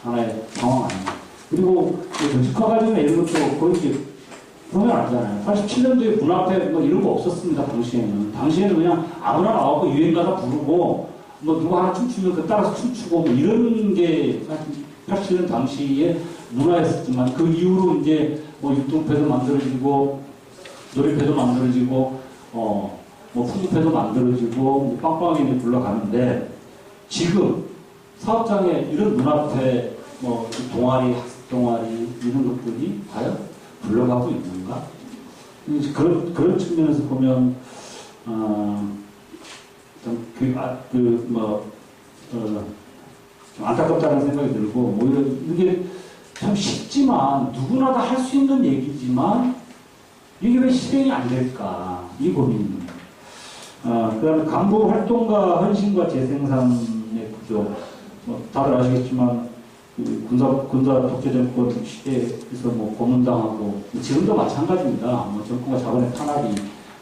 하나의 상황 아니에요. 그리고 정치화 과정이나 이런 것도 거의 이제 보면 알잖아요. 87년도에 문화회 뭐 이런 거 없었습니다. 당시에는 그냥 아무나 나와서 유행가다 부르고 뭐 누구 하나 춤추면 그 따라서 춤추고 뭐 이런 게 87년 당시에 문화였었지만 그 이후로 이제 뭐 율동패도 만들어지고 놀이패도 만들어지고 뭐 푸드패도 만들어지고 빵빵하게 굴러가는데 지금 사업장에 이런 문화패 뭐 동아리, 학습 동아리 이런 것들이 과연 굴러가고 있는가? 그런 측면에서 보면 좀 안타깝다는 생각이 들고 뭐 이게 참 쉽지만 누구나 다 할 수 있는 얘기지만 이게 왜 실행이 안 될까 이 고민입니다. 그다음에 간부 활동가 헌신과 재생산의 구조 다들 아시겠지만 군사 독재 정권 시대에서 뭐 고문당하고 지금도 마찬가지입니다. 뭐 정권과 자본의 탄압이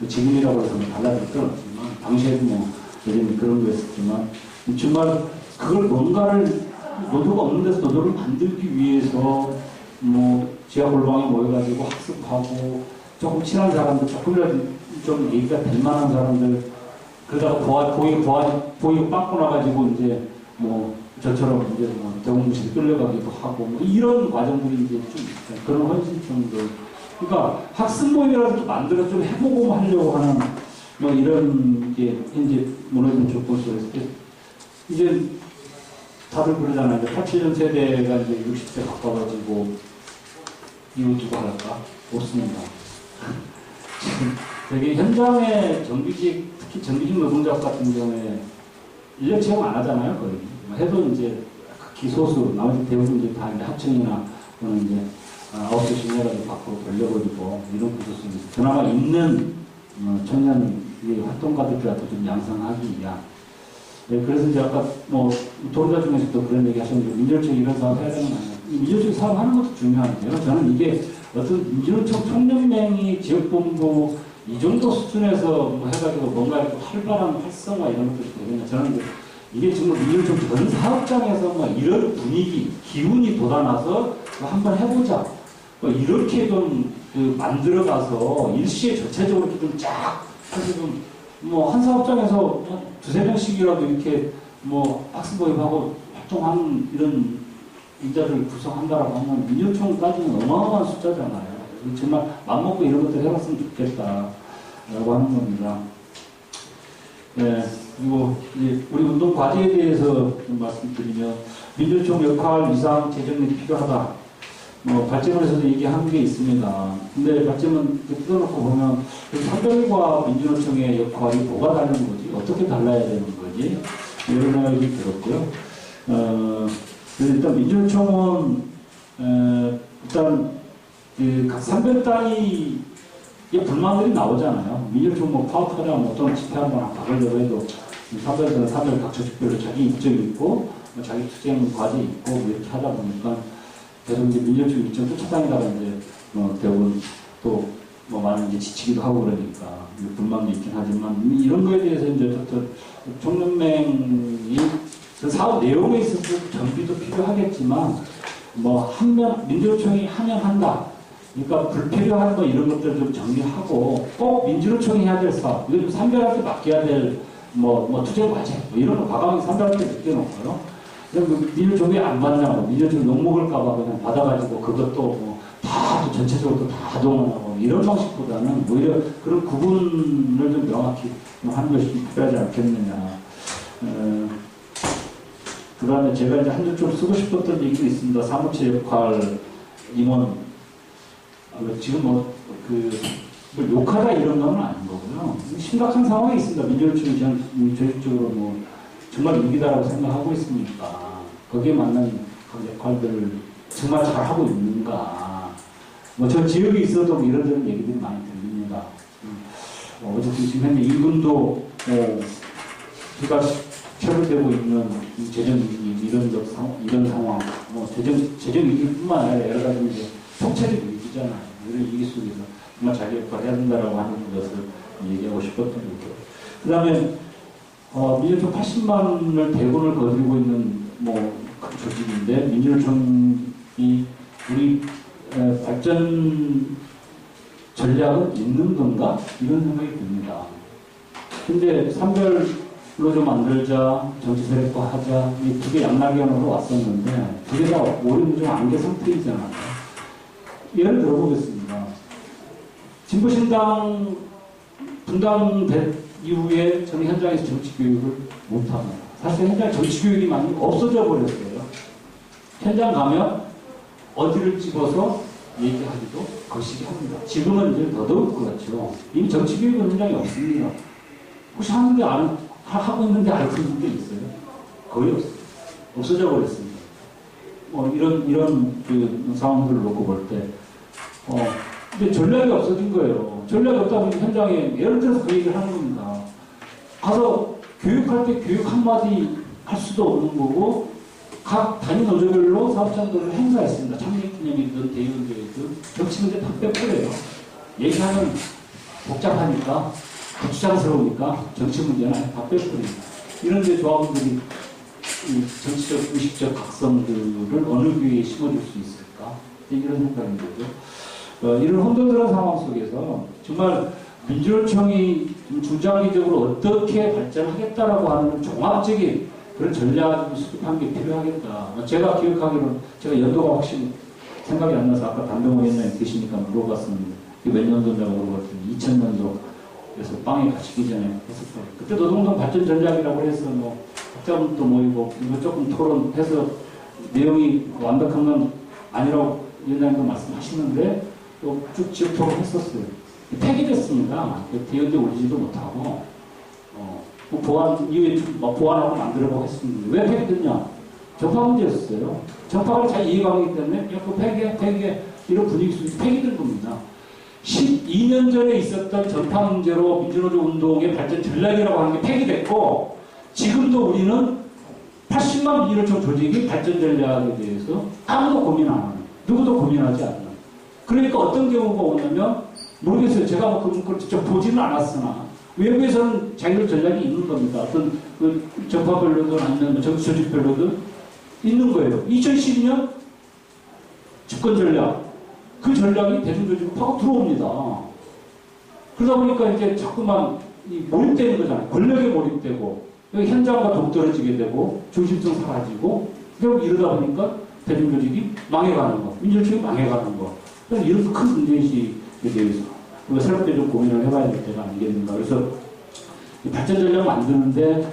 지금이라고 해서 달라질 건 없지만 당시에도 뭐 여전히 그런 거였었지만 정말 그걸 뭔가를 노조가 없는 데서 노조를 만들기 위해서 뭐 지하 골방에 모여가지고 학습하고 조금 친한 사람들 조금이라도 좀 얘기가 될 만한 사람들 그러다가 보이고 빵꾸 나가지고 이제 뭐 저처럼 이제 뭐 대공무실 끌려가기도 하고 뭐 이런 과정들이 이제 좀 있어요. 그런 헌신성들. 그러니까 학습 모임이라도 좀 만들어 좀 해보고 하려고 하는 뭐 이런 게 현재 무너진 조건 속에서 이제 다들 그러잖아요. 87년 세대가 이제 60대 가까워지고 이거 누가 할까? 없습니다. 지금 되게 현장의 정규직, 특히 정규직 노동자 같은 경우에 인력 채용 안 하잖아요. 거의. 해도 이제 기소수, 나머지 대부분 이제 다 이제 하청이나 또는 이제 아웃소싱 해가지고 밖으로 돌려버리고 이런 구조성이 그나마 있는 청년 활동가들이라도 좀 양성하기 위한. 네, 그래서 이제 아까 뭐 도로자 중에서도 그런 얘기 하셨는데 민주노총 이런 사업 해야 되는 거 아니에요. 민주노총 사업하는 것도 중요한데요. 저는 이게 어떤 민주노총 총연맹이 지역본부 이 정도 수준에서 뭐 해가지고 뭔가 이렇게 활발한 활성화 이런 것들이 되겠냐. 저는 이게 지금 민주노총 전 사업장에서 뭐 이런 분위기, 기운이 돋아나서 뭐 한번 해보자. 뭐 이렇게 좀 만들어가서 일시에 전체적으로 이렇게 좀 쫙 해서 좀 뭐 한 사업장에서 두세 명씩이라도 이렇게 뭐 학습 모임하고 활동하는 이런 인자를 구성한다라고 하면 민주총 따지면 어마어마한 숫자잖아요. 정말 맘먹고 이런 것들 해봤으면 좋겠다라고 하는 겁니다. 네, 그리고 이제 우리 운동 과제에 대해서 좀 말씀드리면 민주총 역할 이상 재정이 필요하다. 발제문에서도 얘기한 게 있습니다. 근데 발제문 뜯어놓고 보면 선별과 민주노총의 역할이 뭐가 다른 거지? 어떻게 달라야 되는 거지? 이런 생각이 들었고요. 그래서 일단 민주노총은 일단 각 산별 단위의 불만들이 나오잖아요. 민주노총 파업하자면 어떤 집회 한번 가보려고 해도 산별들은 산별 각 조직별로 자기 입장이 있고 자기 투쟁 과제 있고 이렇게 하다 보니까 계속 이제 민주노총 일정 쫓아다니다가 이제 대부분 또 많은 이제 지치기도 하고 그러니까 불만도 있긴 하지만 이런 거에 대해서 이제 총연맹이 사업 내용에 있어서 정비도 필요하겠지만 민주노총이 하면 한다. 그러니까 불필요한 거 이런 것들 좀 정리하고 꼭 민주노총이 해야 될 사업, 이거 좀 산별한테 맡겨야 될 투쟁 과제 이런 거 과감하게 산별한테 맡겨놓고요. 민주노총이 안 받냐고, 민주노총 욕먹을까봐 그냥 받아가지고 그것도 다 전체적으로 다 동원하고 이런 방식보다는 오히려 그런 구분을 좀 명확히 하는 것이 필요하지 않겠느냐. 그 다음에 제가 이제 한 줄 좀 쓰고 싶었던 얘기도 있습니다. 사무처 역할 임원. 지금 욕하다 이런 건 아닌 거고요. 심각한 상황이 있습니다. 민주노총이 조직적으로 정말 위기다라고 생각하고 있으니까 거기에 맞는 역할들을 정말 잘하고 있는가. 저 지역에 있어도 이런저런 얘기들이 많이 들립니다. 어쨌든 지금 현재 임금도 비가 체불되고 있는 재정위기 이런 상황, 재정위기뿐만 아니라 여러 가지 이제 통찰의 위기잖아요. 이런 위기 속에서 정말 자기 역할을 해야 된다라고 하는 것을 얘기하고 싶었던 거고요. 그 다음에 민주노총 80만을 대군을 거두고 있는 큰 조직인데 민주노총이 우리 발전 전략은 있는 건가? 이런 생각이 듭니다. 근데 산별로 좀 만들자, 정치 세력화 하자, 이 두 개 양락연으로 왔었는데 두 개 다 오히려 좀 안개 상태이잖아요. 예를 들어보겠습니다. 진보신당 분당된 이후에 저는 현장에서 정치 교육을 못합니다. 사실 현장에 정치 교육이 많이 없어져 버렸어요. 현장 가면 어디를 집어서 얘기하기도 거시기 합니다. 지금은 이제 더더욱 그렇죠. 이미 정치 교육은 현장에 없습니다. 혹시 하고 있는데 알고 있는 게 있어요? 거의 없어요. 없어져 버렸습니다. 이런 그 상황들을 놓고 볼 때, 근데 전략이 없어진 거예요. 전략이 없다 보니 현장에 예를 들어서 그 얘기를 하는 겁니다. 가서 교육할 때 교육 한마디 할 수도 없는 거고, 각 단위 노조별로 사업장들을 행사했습니다. 창립기념이든 대의원제이든 정치 문제 다 빼버려요. 얘기하면 복잡하니까, 부추장스러우니까 정치 문제는 다 빼버립니다. 이런데 조합원들이 정치적, 의식적 각성들을 어느 교회에 심어줄 수 있을까? 이런 생각인 거죠. 이런 혼돈스러운 상황 속에서 정말 민주노총이 중장기적으로 어떻게 발전하겠다라고 하는 종합적인 그런 전략을 수립한 게 필요하겠다. 제가 기억하기로는 제가 연도가 혹시 생각이 안 나서 아까 담병호 위원장님 계시니까 물어봤었는데 몇 년도냐고 물어봤더니 2000년도에서 빵에 갇히기 전에 했었어요. 그때 노동당 발전 전략이라고 해서 학자분도 모이고 이거 조금 토론해서 내용이 완벽한 건 아니라고 위원장님도 말씀하시는데 또 쭉 지역 토론했었어요. 폐기됐습니다. 대연대 올리지도 못하고 보완 이후에 보완하고 만들어보고 했습니다. 왜 폐기됐냐? 정파 문제였어요. 정파를 잘 이해하기 때문에 그 폐기해 이런 분위기 속에서 폐기된 겁니다. 12년 전에 있었던 전파 문제로 민주노조 운동의 발전 전략이라고 하는 게 폐기됐고 지금도 우리는 80만 민주노총 조직의 발전 전략에 대해서 아무도 고민 안 하는, 누구도 고민하지 않는. 그러니까 어떤 경우가 오냐면 모르겠어요. 제가 그걸 직접 보지는 않았으나 외부에서는 자기들 전략이 있는 겁니다. 어떤 그 정파별로든 아니면 정치 조직별로든 있는 거예요. 2012년 집권 전략, 그 전략이 대중조직으로 파고 들어옵니다. 그러다 보니까 이제 자꾸만 몰입되는 거잖아요. 권력에 몰입되고 현장과 동떨어지게 되고 중심성 사라지고 결국 이러다 보니까 대중조직이 망해가는 거, 민주주의 망해가는 거. 이런 큰 문제의식에 대해서 우리가 새롭게 좀 고민을 해봐야 될 때가 아니겠는가. 그래서 발전 전략을 만드는데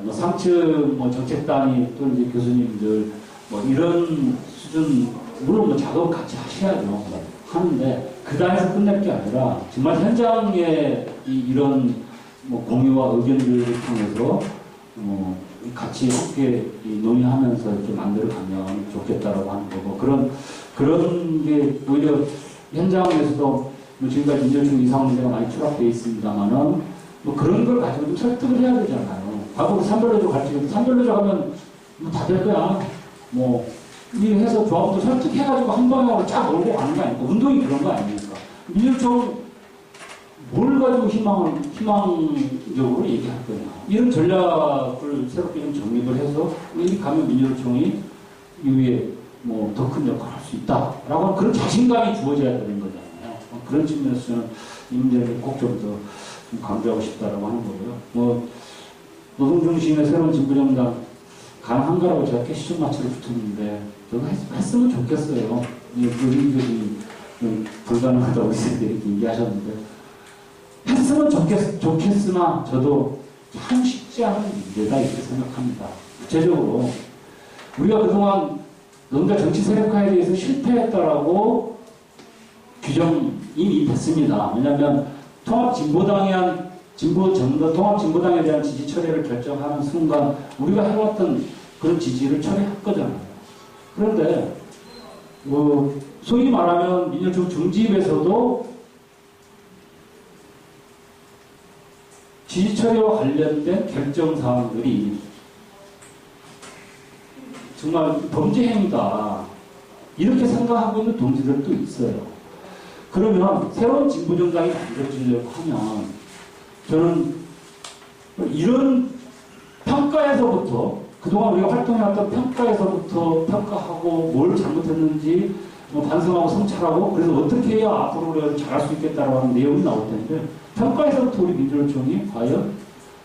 뭐 상층 뭐 정책단이 또 이제 교수님들 뭐 이런 수준 물론 뭐 작업 같이 하셔야죠. 하는데 그 단에서 끝낼 게 아니라 정말 현장에 이런 뭐 공유와 의견들을 통해서 같이 함께 논의하면서 이렇게 만들어가면 좋겠다라고 하는 거고 그런 게 오히려 현장에서도 뭐 지금까지 민주주의 이상 문제가 많이 추락되어 있습니다만은 뭐 그런 걸 가지고 좀 설득을 해야 되잖아요. 과거 산별로조 갈지도 산별로조 하면 뭐 다 될 거야. 뭐 이 해서 조합도 설득해가지고 한 방향으로 쫙 몰고 가는 거 아닙니까? 운동이 그런 거 아닙니까? 민주주의 뭘 가지고 희망적으로 얘기할 거냐. 이런 전략을 새롭게 좀 정립을 해서 우리 가면 민주노총이 이후에 뭐 더 큰 역할을 할 수 있다라고 하는 그런 자신감이 주어져야 되는 거잖아요. 그런 측면에서 저는 이 문제를 꼭 좀 더 강조하고 싶다라고 하는 거고요. 뭐 노동중심의 새로운 진보정당 가능한가라고 제가 캐시점 마치로 붙었는데 저도 했으면 좋겠어요. 교수님 불가능하다고 이렇게 얘기하셨는데 했으면 좋겠으나 저도 참 쉽지 않은 문제다 이렇게 생각합니다. 구체적으로 우리가 그동안 뭔가 정치 세력화에 대해서 실패했다라고 규정이 이미 됐습니다. 왜냐하면 통합진보당에 대한 지지 철회를 결정하는 순간 우리가 해왔던 그런 지지를 철회할 거잖아요. 그런데 소위 말하면 민주주의 중집에서도 지지 철회와 관련된 결정 사항들이 정말 범죄 행위다 이렇게 생각하고 있는 동지들도 있어요. 그러면 새로운 진보정당이 만들어지려고 하면 저는 이런 평가에서부터 그동안 우리가 활동해왔던 평가에서부터 평가하고 뭘 잘못했는지 반성하고 성찰하고 그래서 어떻게 해야 앞으로 우리가 잘할 수 있겠다라고 하는 내용이 나올 텐데 평가에서부터 우리 민주노총이 과연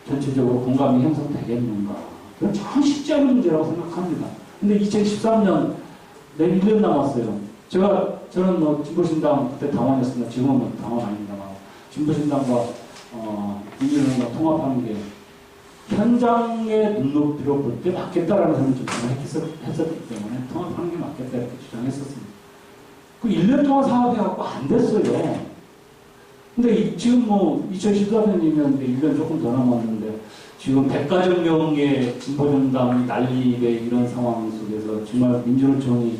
전체적으로 공감이 형성되겠는가. 그건 참 쉽지 않은 문제라고 생각합니다. 근데 2013년 내일 1년 남았어요. 저는 뭐 진보신당 그때 당원이었습니다. 지금은 뭐 당원 아닙니다만 진보신당과 민주노총과 통합하는 게 현장의 눈높이로 볼 때 맞겠다라는 생각을 좀 했었기 때문에 통합하는 게 맞겠다 이렇게 주장했었습니다. 그 1년 동안 사업해갖고 안 됐어요. 근데 지금 뭐 2014년이면 1년 조금 더 남았는데 지금 100가정 명의 진보정당 난립의 이런 상황 속에서 정말 민주노총이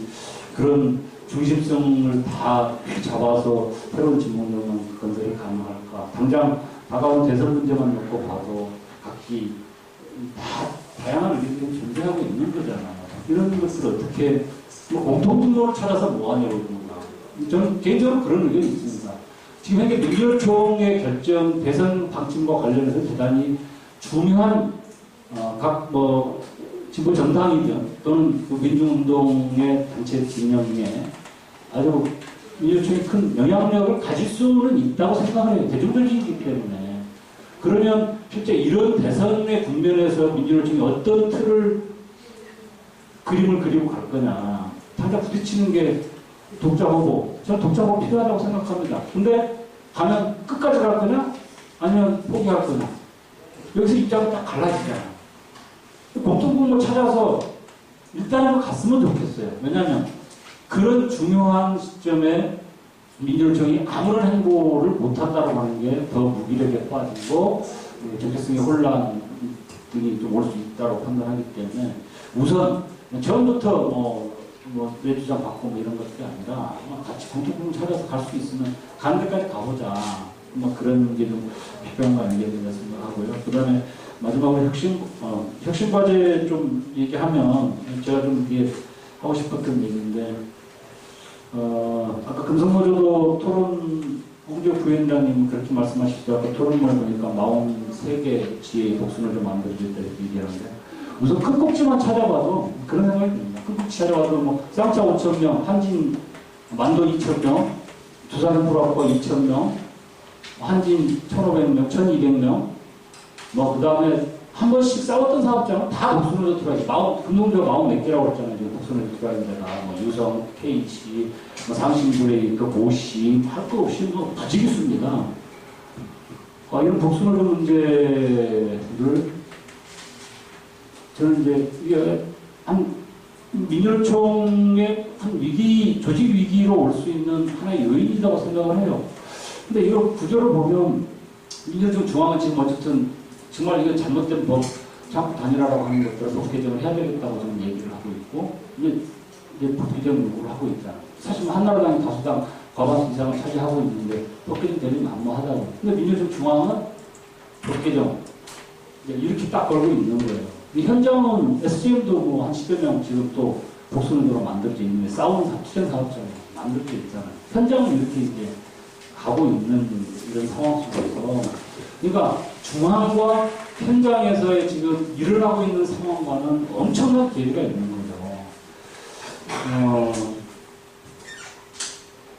그런 중심성을 다 잡아서 새로운 진보정당 건설이 가능할까. 당장 다가온 대선 문제만 놓고 봐도 각기 다 다양한 의견들이 존재하고 있는 거잖아요. 이런 것을 어떻게 공통분모를 찾아서 뭐하냐고 그러는가. 저는 개인적으로 그런 의견이 있습니다. 지금 현재 민주노총의 결정, 대선 방침과 관련해서 대단히 중요한 각 진보 정당이든 또는 그 민중운동의 단체 진영에 아주 민주노총이 큰 영향력을 가질 수는 있다고 생각을 해요. 대중적이기 때문에. 그러면 실제 이런 대선의 국면에서 민주노총이 어떤 그림을 그리고 갈 거냐. 당장 부딪히는 게 독자 후보. 저는 독자 후보 필요하다고 생각합니다. 근데 가면 끝까지 갈 거냐? 아니면 포기할 거냐? 여기서 입장이 딱 갈라지잖아요. 공통분모 찾아서 일단은 갔으면 좋겠어요. 왜냐하면 그런 중요한 시점에 민주노총이 아무런 행보를 못한다고 하는 게 더 무기력에 빠지고 정체성의 혼란 등이 좀 올 수 있다고 판단하기 때문에 우선 처음부터 내 주장 받고 뭐 이런 것들이 아니라 같이 공통분모 찾아서 갈 수 있으면 가는 데까지 가보자. 그런 게 좀 필요한 거 아니겠는가 생각하고요. 그 다음에 마지막으로 혁신 과제 좀 얘기하면 제가 좀 이게 하고 싶었던 얘기인데 아까 금성노조도 토론 홍지호 부위원장님 그렇게 말씀하시더라고요. 토론을 보니까 43개 지혜의 복순을 좀 만들어주겠다 이렇게 얘기하는데 우선 큰 꼭지만 찾아봐도 그런 생각이 듭니다. 큰 꼭지 찾아봐도 쌍차 5,000명, 한진 만도 2,000명, 두산 프로학과 2,000명, 한진 1,500명, 1,200명, 그 다음에 한 번씩 싸웠던 사업장은 다 복수노조 들어가지. 금동조 40몇 개라고 했잖아요. 지금 복수노조 들어가는 데가. 뭐 유성, KH, 뭐 상신브레이크, 보시, 할 거 없이 뭐 부지기수입니다. 이런 복수노조 문제를 저는 이제 이게 한 민주노총의 한 위기, 조직 위기로 올 수 있는 하나의 요인이라고 생각을 해요. 근데 이런 구조를 보면 민주노총 중앙은 지금 어쨌든 정말 이거 잘못된 법, 자꾸 단일화라고 하는 것들을 법 개정을 해야 되겠다고 저는 얘기를 하고 있고, 이제 법 개정 요구를 하고 있잖아요. 사실 한나라당이 다수당 과반수 이상을 차지하고 있는데 법 개정 되면 난무하다고. 근데 민주노총 중앙은 법 개정 이렇게 딱 걸고 있는 거예요. 현장은 SGM도 뭐 한 10여 명 지금 또 복수노조로 만들어져 있는데 싸우는 투쟁 사업자로 만들어져 있잖아요. 현장은 이렇게 이제 가고 있는 이런 상황 속에서 그러니까 중앙과 현장에서의 지금 일어나고 있는 상황과는 엄청난 괴리가 있는 거죠.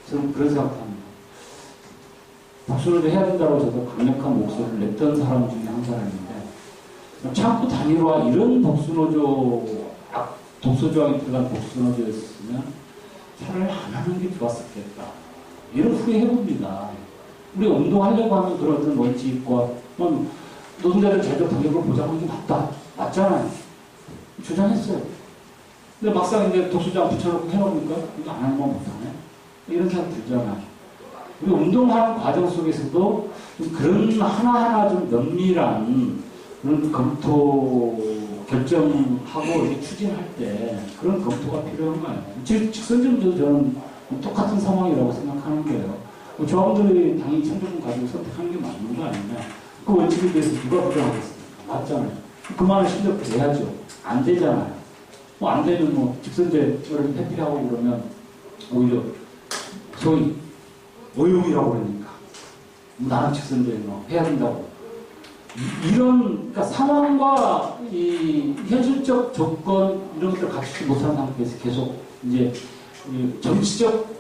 저는 그런 생각합니다. 복수노조 해야 된다고 저도 강력한 목소리를 냈던 사람 중에 한 사람인데 참고 단일화 이런 복수노조, 독소조항이 들어간 복수노조였으면 차라리 안 하는 게 좋았었겠다. 이런 후회해봅니다. 우리 운동하려고 하면 그런 원칙과 노동자들 제대로 방역을 보장하는 게 맞다. 맞잖아요. 주장했어요. 근데 막상 이제 독소조항 붙여놓고 해놓으니까 이거 안 하는 건 못하네. 이런 생각 들잖아요. 우리 운동하는 과정 속에서도 좀 그런 하나하나 좀 면밀한 그런 검토, 결정하고 이렇게 추진할 때 그런 검토가 필요한 거예요. 직선점도 저는 똑같은 상황이라고 생각하는 거예요. 조합원들이 당연히 참조금 가지고 선택하는 게 맞는 거 아니냐. 그 원칙에 대해서 누가 부정하겠습니까? 맞잖아요. 그만한 실력도 내야죠. 안 되잖아요. 뭐 안 되면 뭐 직선제를 회피하고 그러면 오히려 소위 오용이라고 그러니까 나는 직선제 해야 된다고. 이런 그러니까 상황과 이 현실적 조건 이런 것들을 갖추지 못하는 상태에서 계속 이제 정치적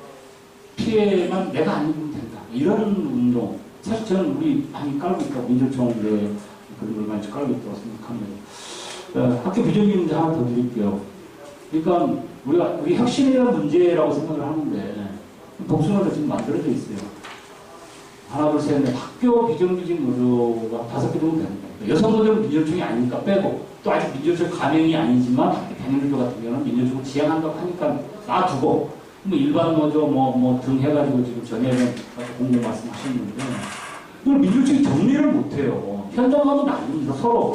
피해만 내가 안 입으면 된다. 이런 운동. 사실 저는 우리 많이 깔고 있다고 민주노총에 그런 걸 많이 깔고 있다고 생각합니다. 학교 비정규 문제 하나 더 드릴게요. 그러니까 우리 혁신이라는 문제라고 생각을 하는데 복수노조 지금 만들어져 있어요. 하나, 둘, 셋, 넷. 학교 비정규직 노조가 5개 정도 됩니다. 여성 노조는 민주노총이 아니니까 빼고 또 아직 민주노총 가명이 아니지만 학교 병행노조 같은 경우는 민주노총을 지향한다고 하니까 놔두고 뭐 일반 노조 등 해가지고 지금 전에는 공공 말씀하셨는데 이걸 민주노총이 정리를 못해요. 현장 가면 나뉩니다. 서로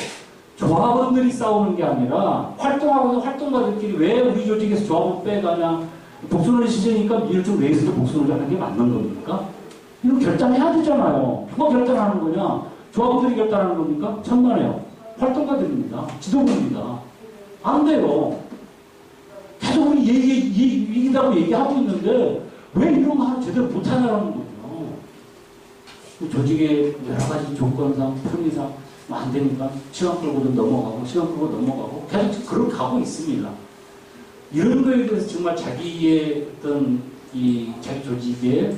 조합원들이 싸우는 게 아니라 활동하고 있는 활동가들끼리 왜 우리 조직에서 조합원 빼가냐. 복수노조 시절이니까 민주노총 내에서도 복수노조 하는 게 맞는 겁니까? 이거 결단해야 되잖아요. 누가 결단하는 거냐? 조합원들이 결단하는 겁니까? 천만에요. 활동가들입니다. 지도부입니다. 안 돼요. 계속 우리 위기다고 얘기하고 있는데 왜 이런 거 하나 제대로 못하냐는 거죠. 조직의 여러 가지 조건상, 편의상 안 되니까 시간 끌고도 넘어가고 시간 끌고 넘어가고 계속 그렇게 가고 있습니다. 이런 거에 대해서 정말 자기의 어떤 이 자기 조직의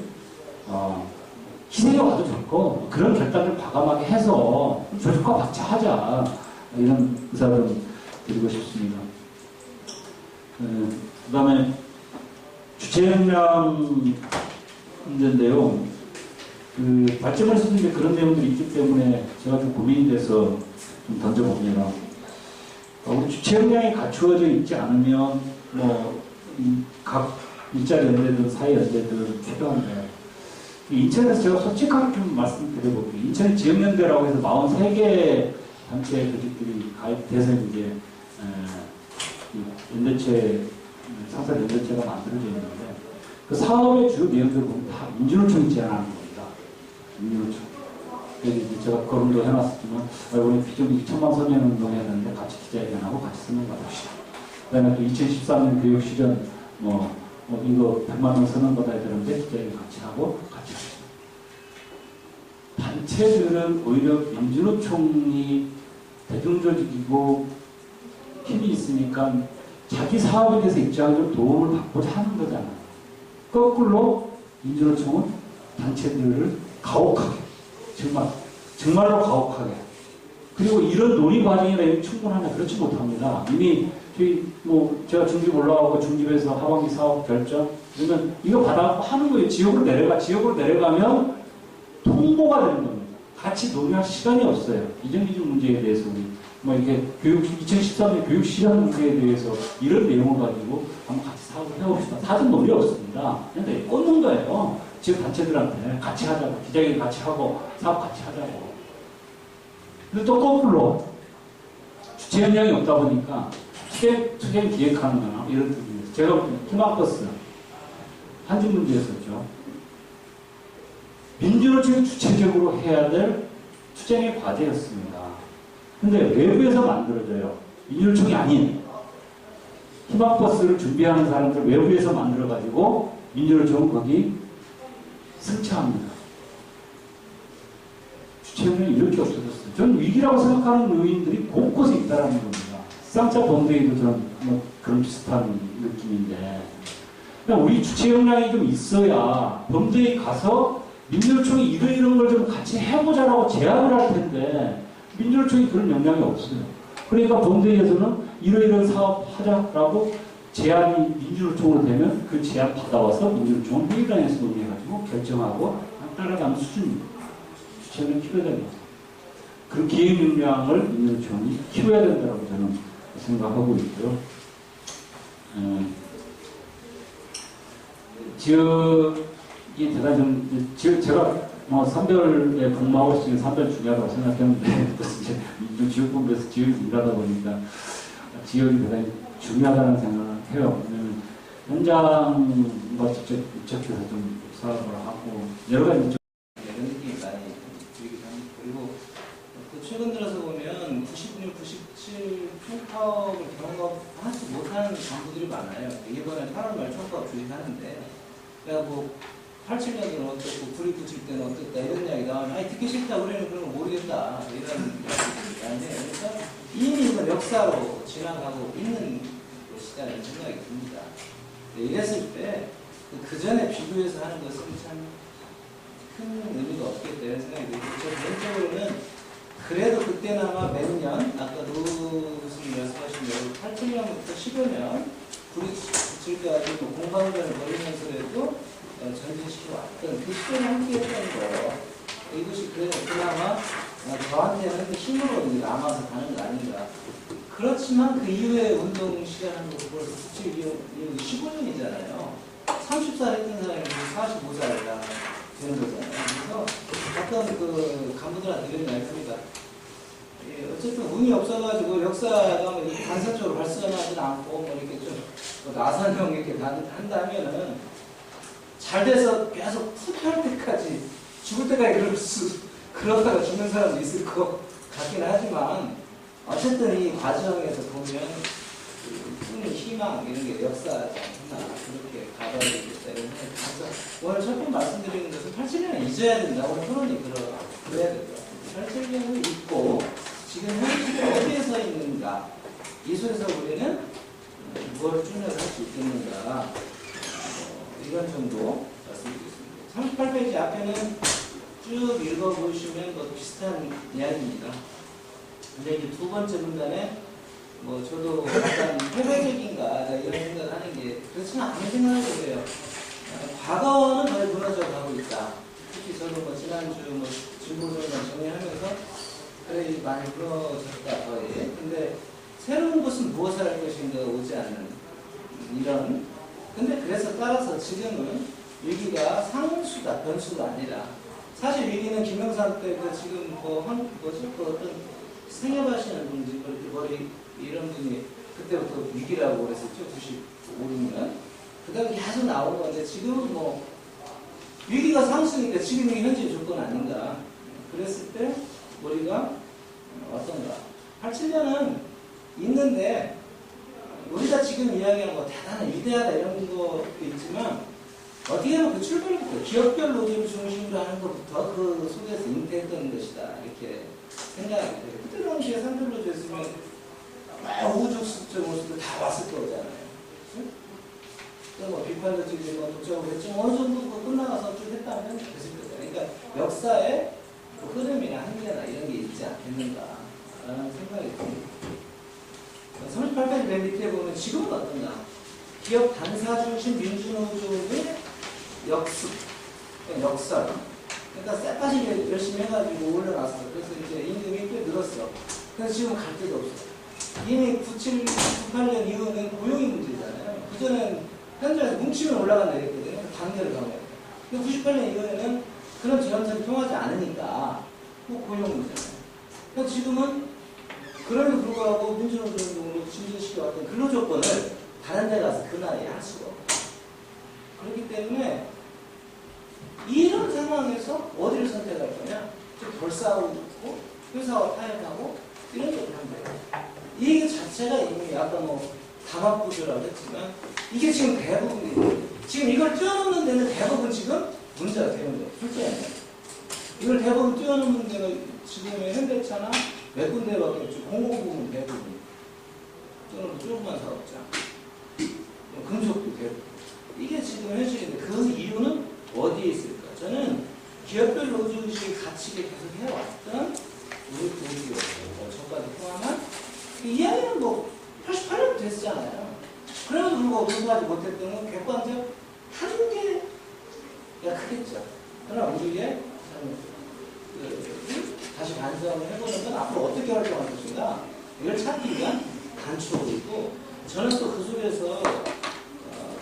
희생이 와도 좋고 그런 결단을 과감하게 해서 조직화 박차하자 이런 의사를 드리고 싶습니다. 그 다음에 주체역량 문제인데요. 그 발전에서도 이제 그런 내용들이 있기 때문에 제가 좀 고민이 돼서 좀 던져봅니다. 우리 주체역량이 갖추어져 있지 않으면 각 일자리 연대든 사회 연대든 필요한데 인천에서 제가 솔직하게 좀 말씀드려볼게요. 인천 지역연대라고 해서 43개 단체 조직들이 가입돼서 이제 연대체 상사 연대체가 만들어져 있는데 그 사업의 주요 내용들을 보면 다 민주노총이 제안하는 겁니다. 민주노총. 그래서 제가 거론도 해놨었지만 이번에 비정규직 천만 서명 운동 해야 되는데 같이 기자회견하고 같이 쓰는 거 합시다. 그다음에 또 2013년 교육 시전 이거 100만 원 서명 받아야 되는데 기자회견 같이 하고 같이 합시다. 단체들은 오히려 민주노총이 대중조직이고 힘이 있으니까 자기 사업에 대해서 입장을 도움을 받고자 하는 거잖아요. 거꾸로 민주노총은 단체들을 가혹하게 정말로 가혹하게 그리고 이런 논의 과정이나 충분하냐? 그렇지 못합니다. 이미 제가 중집 올라가고 중집에서 하반기 사업 결정 그러면 이거 받아갖고 하는 거예요. 지역으로 내려가면 통보가 되는 겁니다. 같이 논의할 시간이 없어요. 이전기준 문제에 대해서 우리 이렇게 2013년 교육 실현 문제에 대해서 이런 내용을 가지고 한번 같이 사업을 해봅시다. 사전 논의 없습니다. 근데 꽂는 거예요. 지역 단체들한테 같이 하자고, 기자회견 같이 하고 사업 같이 하자고. 근데 또 거꾸로 주체 역량이 없다 보니까 투쟁 기획하는 거나 이런 부분에서 제가 볼 때는 희망버스 한중 문제였었죠. 민주노총이 주체적으로 해야 될 투쟁의 과제였습니다. 근데 외부에서 만들어져요. 민주노총이 아닌 희망버스를 준비하는 사람들 외부에서 만들어가지고 민주노총은 거기 승차합니다. 주체는 이렇게 없어졌어요. 저는 위기라고 생각하는 요인들이 곳곳에 있다는 겁니다. 쌍차 범대에도 저는 그런 비슷한 느낌인데 우리 주체 역량이 좀 있어야 범대에 가서 민주노총이 이런 걸 좀 같이 해보자라고 제안을 할 텐데 민주노총이 그런 역량이 없어요. 그러니까 범대에서는 이런 사업 하자라고 제안이 민주노총으로 되면 그 제안 받아와서 민주노총은 회의당에서 논의해가지고 결정하고 따라가는 수준입니다. 주체는 키워야 됩니다. 그 기획 역량을 민주노총이 키워야 된다고 저는 생각하고 있고요. 지역이 대단히 제가 산별에 근무하고 있으면 산별 중요하다고 생각했는데 이제 지역본부에서 지역에서 일하다 보니까 지역이 대단히 중요하다는 생각을 해요. 현장과 직접 접촉해서 좀 사업을 하고 여러 가지 이런 느낌이 많이 들기도 합니다. 그리고 또 최근 들어서 보면 96, 97 총파업을 경험하지 못하는 정부들이 많아요. 이번에 8월 말 총파업 주의하는데 뭐 87년에는 어떻고 불이 붙일 때는 어떻다 이런 이야기 나오면 아니 듣기 싫다 우리는 그런 거 모르겠다 이런 이야기들이 많네요. 그러니까 이미 이건 역사로 지나가고 있는 것이라는 생각이 듭니다. 이랬을 때 그 전에 비교해서 하는 것은 참 큰 의미가 없겠다 이런 생각이 들고 저 개인적으로는 그래도 그때나마 몇 년 아까 노 교수님 말씀하신 대로 87년부터 10여 년 불이 붙일 때까지 공방전을 벌이면서라도 전진시켜 왔던 그 시간을 함께 했던 거 이것이 그나마 저한테는 힘으로 남아서 가는 거 아닌가. 그렇지만 그 이후에 운동 시작하는 거 벌써 15년이잖아요. 30살 했던 사람이 45살이라 되는 거잖아요. 그래서 어떤 그 간부들한테 이런 말씀입니다. 어쨌든 운이 없어가지고 역사가 뭐 간섭적으로 발전하지는 않고 뭐 이렇게 좀 나선형 이렇게 한다면은 잘 돼서 계속 후퇴할 때까지 죽을 때까지 그러다가 죽는 사람도 있을 것 같긴 하지만 어쨌든 이 과정에서 보면 꿈이 희망 이런 게 역사지 않나 그렇게 가봐야 되겠다 이런 생각이 들어서 오늘 첫 번 말씀드리는 것은 87년을 잊어야 된다. 오늘 토론이 그래야 된다. 87년을 잊고 지금 현실에 어디에 서 있는가 이 속에서 우리는 무엇을 추진할 수 있겠는가 이런 정도 말씀드리겠습니다. 38페이지 앞에는 쭉 읽어보시면 뭐 비슷한 이야기입니다. 근데 이제 두 번째 문단에 뭐 저도 약간 회배적인가 이런 생각을 하는 게 그렇지는 않은 생각을 해요. 과거는 거의 무너져 가고 있다. 특히 저도 뭐 지난주 뭐 진보전만 정리하면서 그래 많이 무너졌다 거의. 근데 새로운 것은 무엇을 할 것인가 오지 않는 이런. 근데 그래서 따라서 지금은 위기가 상수다 변수가 아니라 사실 위기는 김영삼 때 그 지금 그 어떤 생협하시는 분들 머리 이런 분이 그때부터 위기라고 그랬었죠. 95년. 그 다음에 계속 나온 건데 지금은 뭐 위기가 상수니까 지금이 현재 조건 아닌가. 그랬을 때 우리가 어떤가. 87년은 있는데 우리가 지금 이야기하는 거 대단한 위대하다 이런 것도 있지만 어떻게 보면 그 출발부터 기업별 노조를 중심으로 하는 것부터 그 속에서 잉태했던 것이다 이렇게 생각합니다. 그때 당시에 산별노조였으면 우후죽순적 모습들 다 왔을 거잖아요. 뭐 비판도 지금 독자고 했지만 어느 정도 끝나가서 쭉 했다면 됐을 거잖아요. 그러니까 역사의 그 흐름이나 한계나 이런 게 있지 않겠는가 라는 생각이 듭니다. 38페이지 맨 밑에 보면 지금은 어떠냐. 기업 단사 중심 민주노조의 역습, 역설. 그러니까 쎄빠지게 열심히 해가지고 올려놨어. 그래서 이제 임금이 꽤 늘었어. 그래서 지금 갈 데도 없어. 이미 97, 98년 이후는 고용이 문제잖아요. 그전엔 현장에서 뭉치면 올라간다 했거든요. 단계를 가면. 근데 98년 이후에는 그런 제한책이 통하지 않으니까 뭐 고용 문제잖아요. 그러니까 지금은 그럼에도 불구하고 민주노조운동으로 진전시켜왔던 근로조건을 다른 데 가서 그날에 할 수가 없다. 그렇기 때문에 이런 상황에서 어디를 선택할 거냐? 좀 덜 싸우고 회사와 타협하고 이런 쪽을 하면 돼요. 이 자체가 이미 아까 뭐 담합구조라고 했지만 이게 지금 대부분이 지금 이걸 뛰어넘는 데는 대부분 지금 문제가 되는 거예요. 실제는 이걸 대부분 뛰어넘는 데가 지금의 현대차나 몇 군데밖에 없죠. 공공부문 대부분 또는 조그만 사업자 금속도 대부분 이게 지금 현실인데 그 이유는 어디에 있을까? 저는 기업별 노조의식의 가치를 계속 해왔던 우리 도기업 저까지 포함한 이 이야기는 뭐 88년부터 했잖아요. 그래도 불구하고 도달하지 못했던 건 객관적 한계가 크겠죠. 그러나 우리의 다시 반성을 해보는 건 앞으로 어떻게 활동할 것인가 이걸 찾기 위한 단초이고 저는 또 그 속에서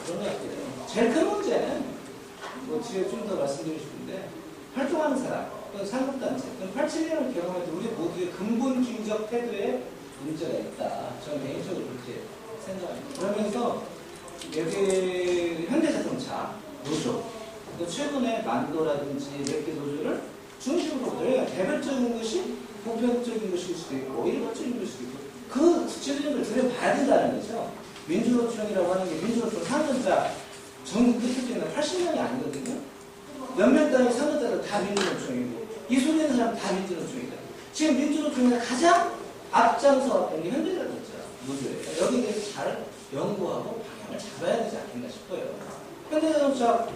그런 것 같아요. 제일 큰 문제는 뭐 뒤에 좀 더 말씀드리고 싶은데 활동하는 사람 또는 상급단체 87년을 경험해도 우리 모두의 근본주의적 태도에 문제가 있다. 저는 개인적으로 그렇게 생각합니다. 그러면서 여기 현대자동차 노조 또 최근에 만도라든지 몇 개 노조를 중심으로 보더라도 개별적인 것이 보편적인 것일 수도 있고 일반적인 것일 수도 있고 그 구체적인 걸 들여봐야 된다는 거죠. 민주노총이라고 하는 게 민주노총 상근자 정부 끝에는 80년이 아니거든요. 몇몇 단위 상근자들 다 민주노총이고 이 소리하는 사람 다 민주노총이다. 지금 민주노총에서 가장 앞장서 왔던 게 현대자동차 노조예요. 여기에 대해서 잘 연구하고 방향을 잡아야 되지 않겠나 싶어요. 현대자동차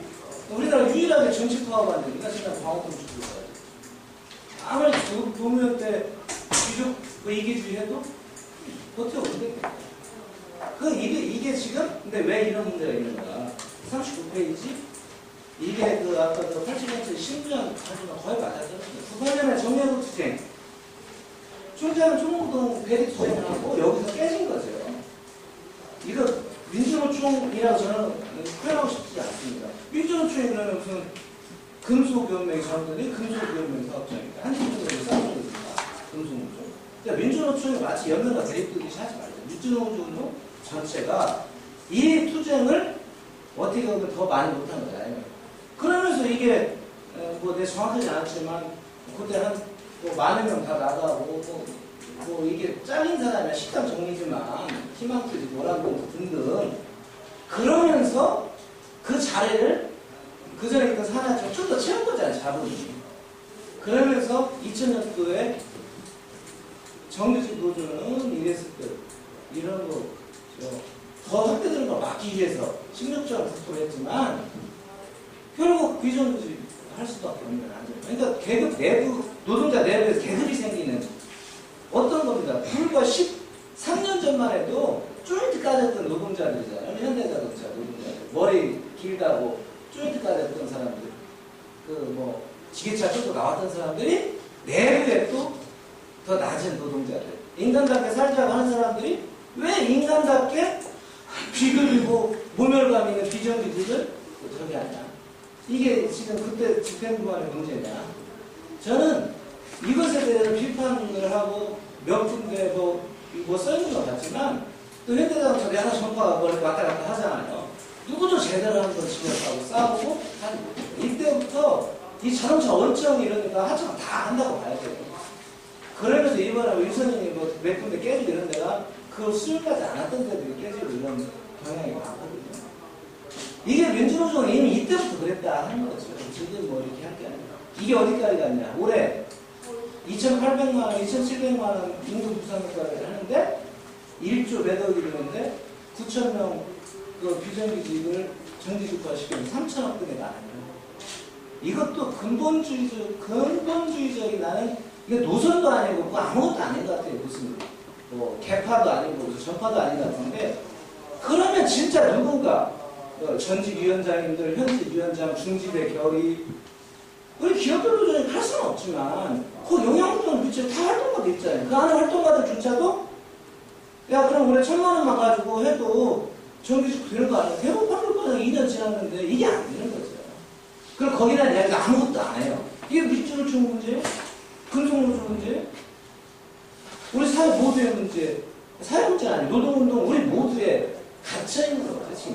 우리나라 유일하게 정치 파업한 데가 지난 광우동 축구가 아무리 노무현 때 귀족 뭐 이기주의 해도 버텨오는데 이게 지금 근데 왜 이런 문제가 있는가 39페이지 이게 그 아까 그 80년대 신부전 하지만 거의 맞아떨어집니다. 98년에 정례국 투쟁 총장은 총무동 배리 투쟁을 하고 여기서 깨진 거죠. 이거 민주노총이라고 저는 표현하고 싶지 않습니다. 민주노총이 그러면 무슨 금속연맹이 잘못되니 금속연맹 사업장입니다. 한국인들은 싸우니까 금속노총. 그러니까 민주노총이 마치 연맹과 대립되듯이 하지 말자. 민주노총 전체가 이 투쟁을 어떻게 보면 더 많이 못한 거잖아요. 그러면서 이게 뭐 내 정확하지 않았지만 그때 뭐 많은 명 다 나가고 뭐 이게 잘린 사람이야 식당 정리지만 희망투지 노란봉 등등 그러면서 그 자리를 그 전에 있던 산하처럼 좀 더 채운 거잖아요 자본이. 그러면서 2000년도에 정규직 노조는 이랬을 때 이런 거 더 확대되는 걸 막기 위해서 심력적으로 국토를 했지만 결국 비정규직 할 수밖에 없는 안전. 그러니까 계급 내부 노동자 내부에서 계급이 생기는 어떤 겁니다. 불과 13년 전만 해도 조인트 까졌던 노동자들이잖아요. 현대자동차 노동자들 머리 길다고 조인트 까졌던 사람들 그 뭐 지게차 쪽으로 나왔던 사람들이 내부에 또 더 낮은 노동자들 인간답게 살자고 하는 사람들이 왜 인간답게 비급이고 모멸감 있는 비정규직을 저기 하냐. 이게 지금 그때 집행부만의 문제냐. 저는 이것에 대해서 비판을 하고 몇 군데 뭐 써있는 것 같지만 또 현대자동차 내가 정파가 왔다 갔다 하잖아요. 누구도 제대로 한 걸 지적하고 싸우고 하는 이때부터 이 자동차 원청 이러니까 하청 다 한다고 봐야 돼요. 그러면서 이번에 윤선생님이 뭐 몇 군데 깨지고 이런 데가 그걸 수용하지 않았던 데들이 깨지고 이런 경향이 많거든요. 이게 민주노총은 이미 이때부터 그랬다 하는 거죠. 지금 뭐 이렇게 할 게 아니라. 이게 어디까지 갔냐. 올해 2,800만원, 2,700만원 임금 부상효과를 하는데 1조 몇 억이 되는데 9,000명 그 비정규직을 정규직화시키면 3,000억 돈이 나와요. 이것도 근본주의적인 나는 이게 노선도 아니고 뭐 아무것도 아닌 것 같아요. 무슨 뭐 개파도 아니고 무슨 전파도 아닌 것 같은데 그러면 진짜 누군가 전직 위원장님들, 현직 위원장, 중지대 결의 우리 기업별로 좀 할 수는 없지만 그 영향력을 미치는 다 활동가도 있잖아요. 그 안에 활동가들조차도 야 그럼 올해 1,000만 원만 가지고 해도 정규직 되는 거 아니야? 대법 판결과정 2년 지났는데 이게 안 되는 거죠. 그럼 거기다 이야기가 아무것도 안 해요. 이게 민주노총 문제예요? 금속노조 문제예요? 우리 사회 모두의 문제, 사회 문제는 아니에요. 노동운동 우리 모두에 갇혀있는 거 그렇지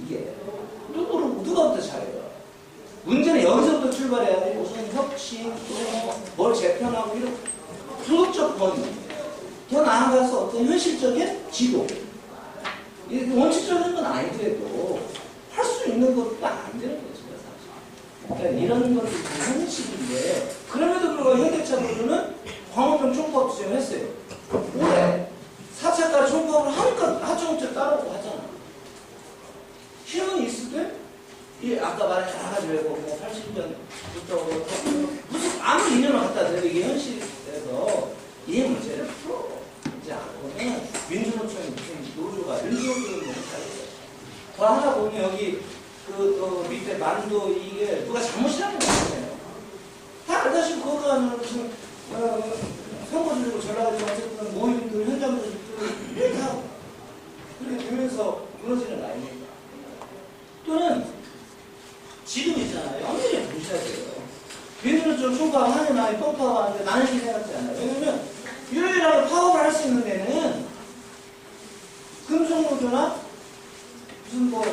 이게 누가부터 잘해요? 문제는 여기서부터 출발해야 돼. 무슨 혁신, 뭘 재편하고 이런 도덕적 권위 더 나아가서 어떤 현실적인 지도 원칙적인 건 아니더라도 할 수 있는 것도 안 되는 거죠 사실. 그러니까 이런 것들이 현실인데 그럼에도 불구하고 현대차 노조는 광우병 총파업 지정했어요. 올해 4차까지 총파업을 하니까 하청업체 따라오고 하잖아. 희망이 있을 때 이 아까 말한 여러 가지 외고 뭐 80년부터 무슨 아무 인연을 갖다 대도 이게 현실에서 이 문제를 풀어지 않고는 민주노총이 무슨 노조가 민주노총이 너무 잘해요. 더 하나 보면 여기 그 밑에 만도 이게 누가 잘못이라는 거 아니에요. 다 알다시피 그거가 무슨 선거주로 전략을 어쨌든 모임들 현장들 이렇게 다 그렇게 되면서 무너지는 라인입니다. 또는 지금 있잖아요. 엄밀히 보셔야 돼요. 민주노총 총파업 하는 날이 똥파업 하는데 나는 이렇게 생각하지 않아요. 왜냐면 유일하게 파업을 할 수 있는 데는 금속노조나 무슨 뭐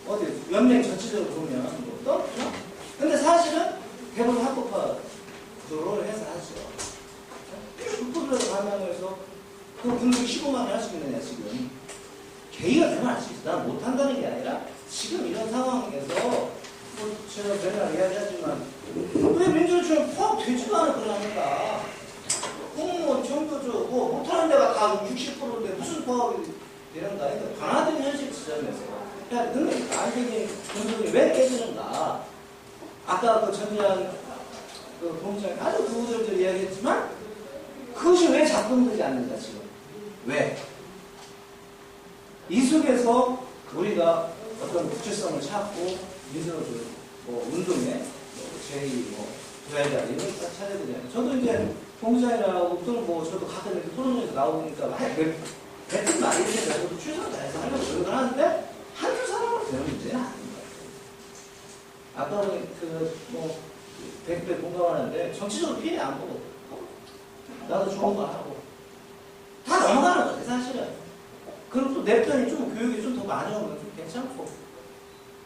어디 연맹 전체적으로 보면 뭐 떠없죠. 근데 사실은 대부분 합법화를 해서 하죠. 불법으로 반영해서 그 분들이 15만 원 할 수 있느냐 지금. 계기가 되면 할 수 있어. 난 못한다는 게 아니라 지금 이런 상황에서 뭐 제가 맨날 이야기하지만 왜 민주노총이 파업되지도 않은 걸 합니까? 공무원, 정부조 뭐 못하는 데가 다 60%인데 무슨 파업이 되는가? 그러니까 반화된 현실 지점에서 야 근데 안정이 공정이 왜 깨지는가? 아까 그 전이랑 그 본부장이 아주 구구절절 이야기했지만 그것이 왜 작동되지 않는가 지금? 왜? 이 속에서 우리가 어떤 구체성을 찾고 민주노조 뭐 운동에 제2 뭐 조야자 이런 걸 딱 찾아야 되잖아요. 저도 이제 본부장이라고 또는 뭐 저도 가끔 이렇게 토론에서 나오니까 뱉은 말인데 저도 최선을 다해서 하려고 노력을 하는데 한두 사람으로 되는 문제는 아닙니다. 아까 그뭐 100배 공감하는데 정치적으로 피해 안 보고 나도 좋은 거 하고 다 넘어가는 거지 사실은. 그리고 또 내 편이 좀 교육이 좀 더 많이 오면 좀 괜찮고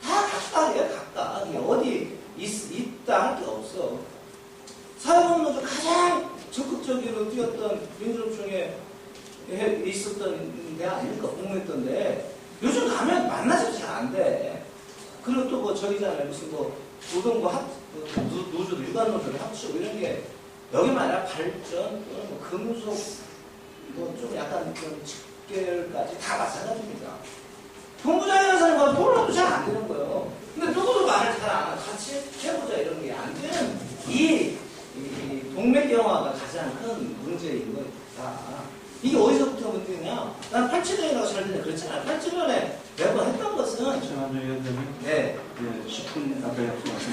다 각각이에요 각각. 이게 어디 있다 할 게 없어. 사회운동도 가장 적극적으로 뛰었던 민주노총에 있었던 데가 아닙니까? 공부했던데 요즘 가면 만나지도 잘 안 돼. 그리고 또 뭐 저기잖아요. 무슨 뭐 노동부 노조도 유관노조를 합치고 이런 게 여기만 아니라 발전 또는 뭐 금속 뭐 좀 약간 좀 직계열까지 다 마찬가지입니다. 본부장이라는 사람과 토론도 잘 안 되는 거예요. 근데 누구도 말을 잘 안 하고 같이 해보자 이런 게 안 되는 이 동맥경화가 가장 큰 문제인 거다. 이게 어디서부터 문제냐? 난 87년이라고 잘 듣는데 그렇잖아요. 87년에 매번 했던 것은 최만정 위원장님 네. 10분 아까 약속하신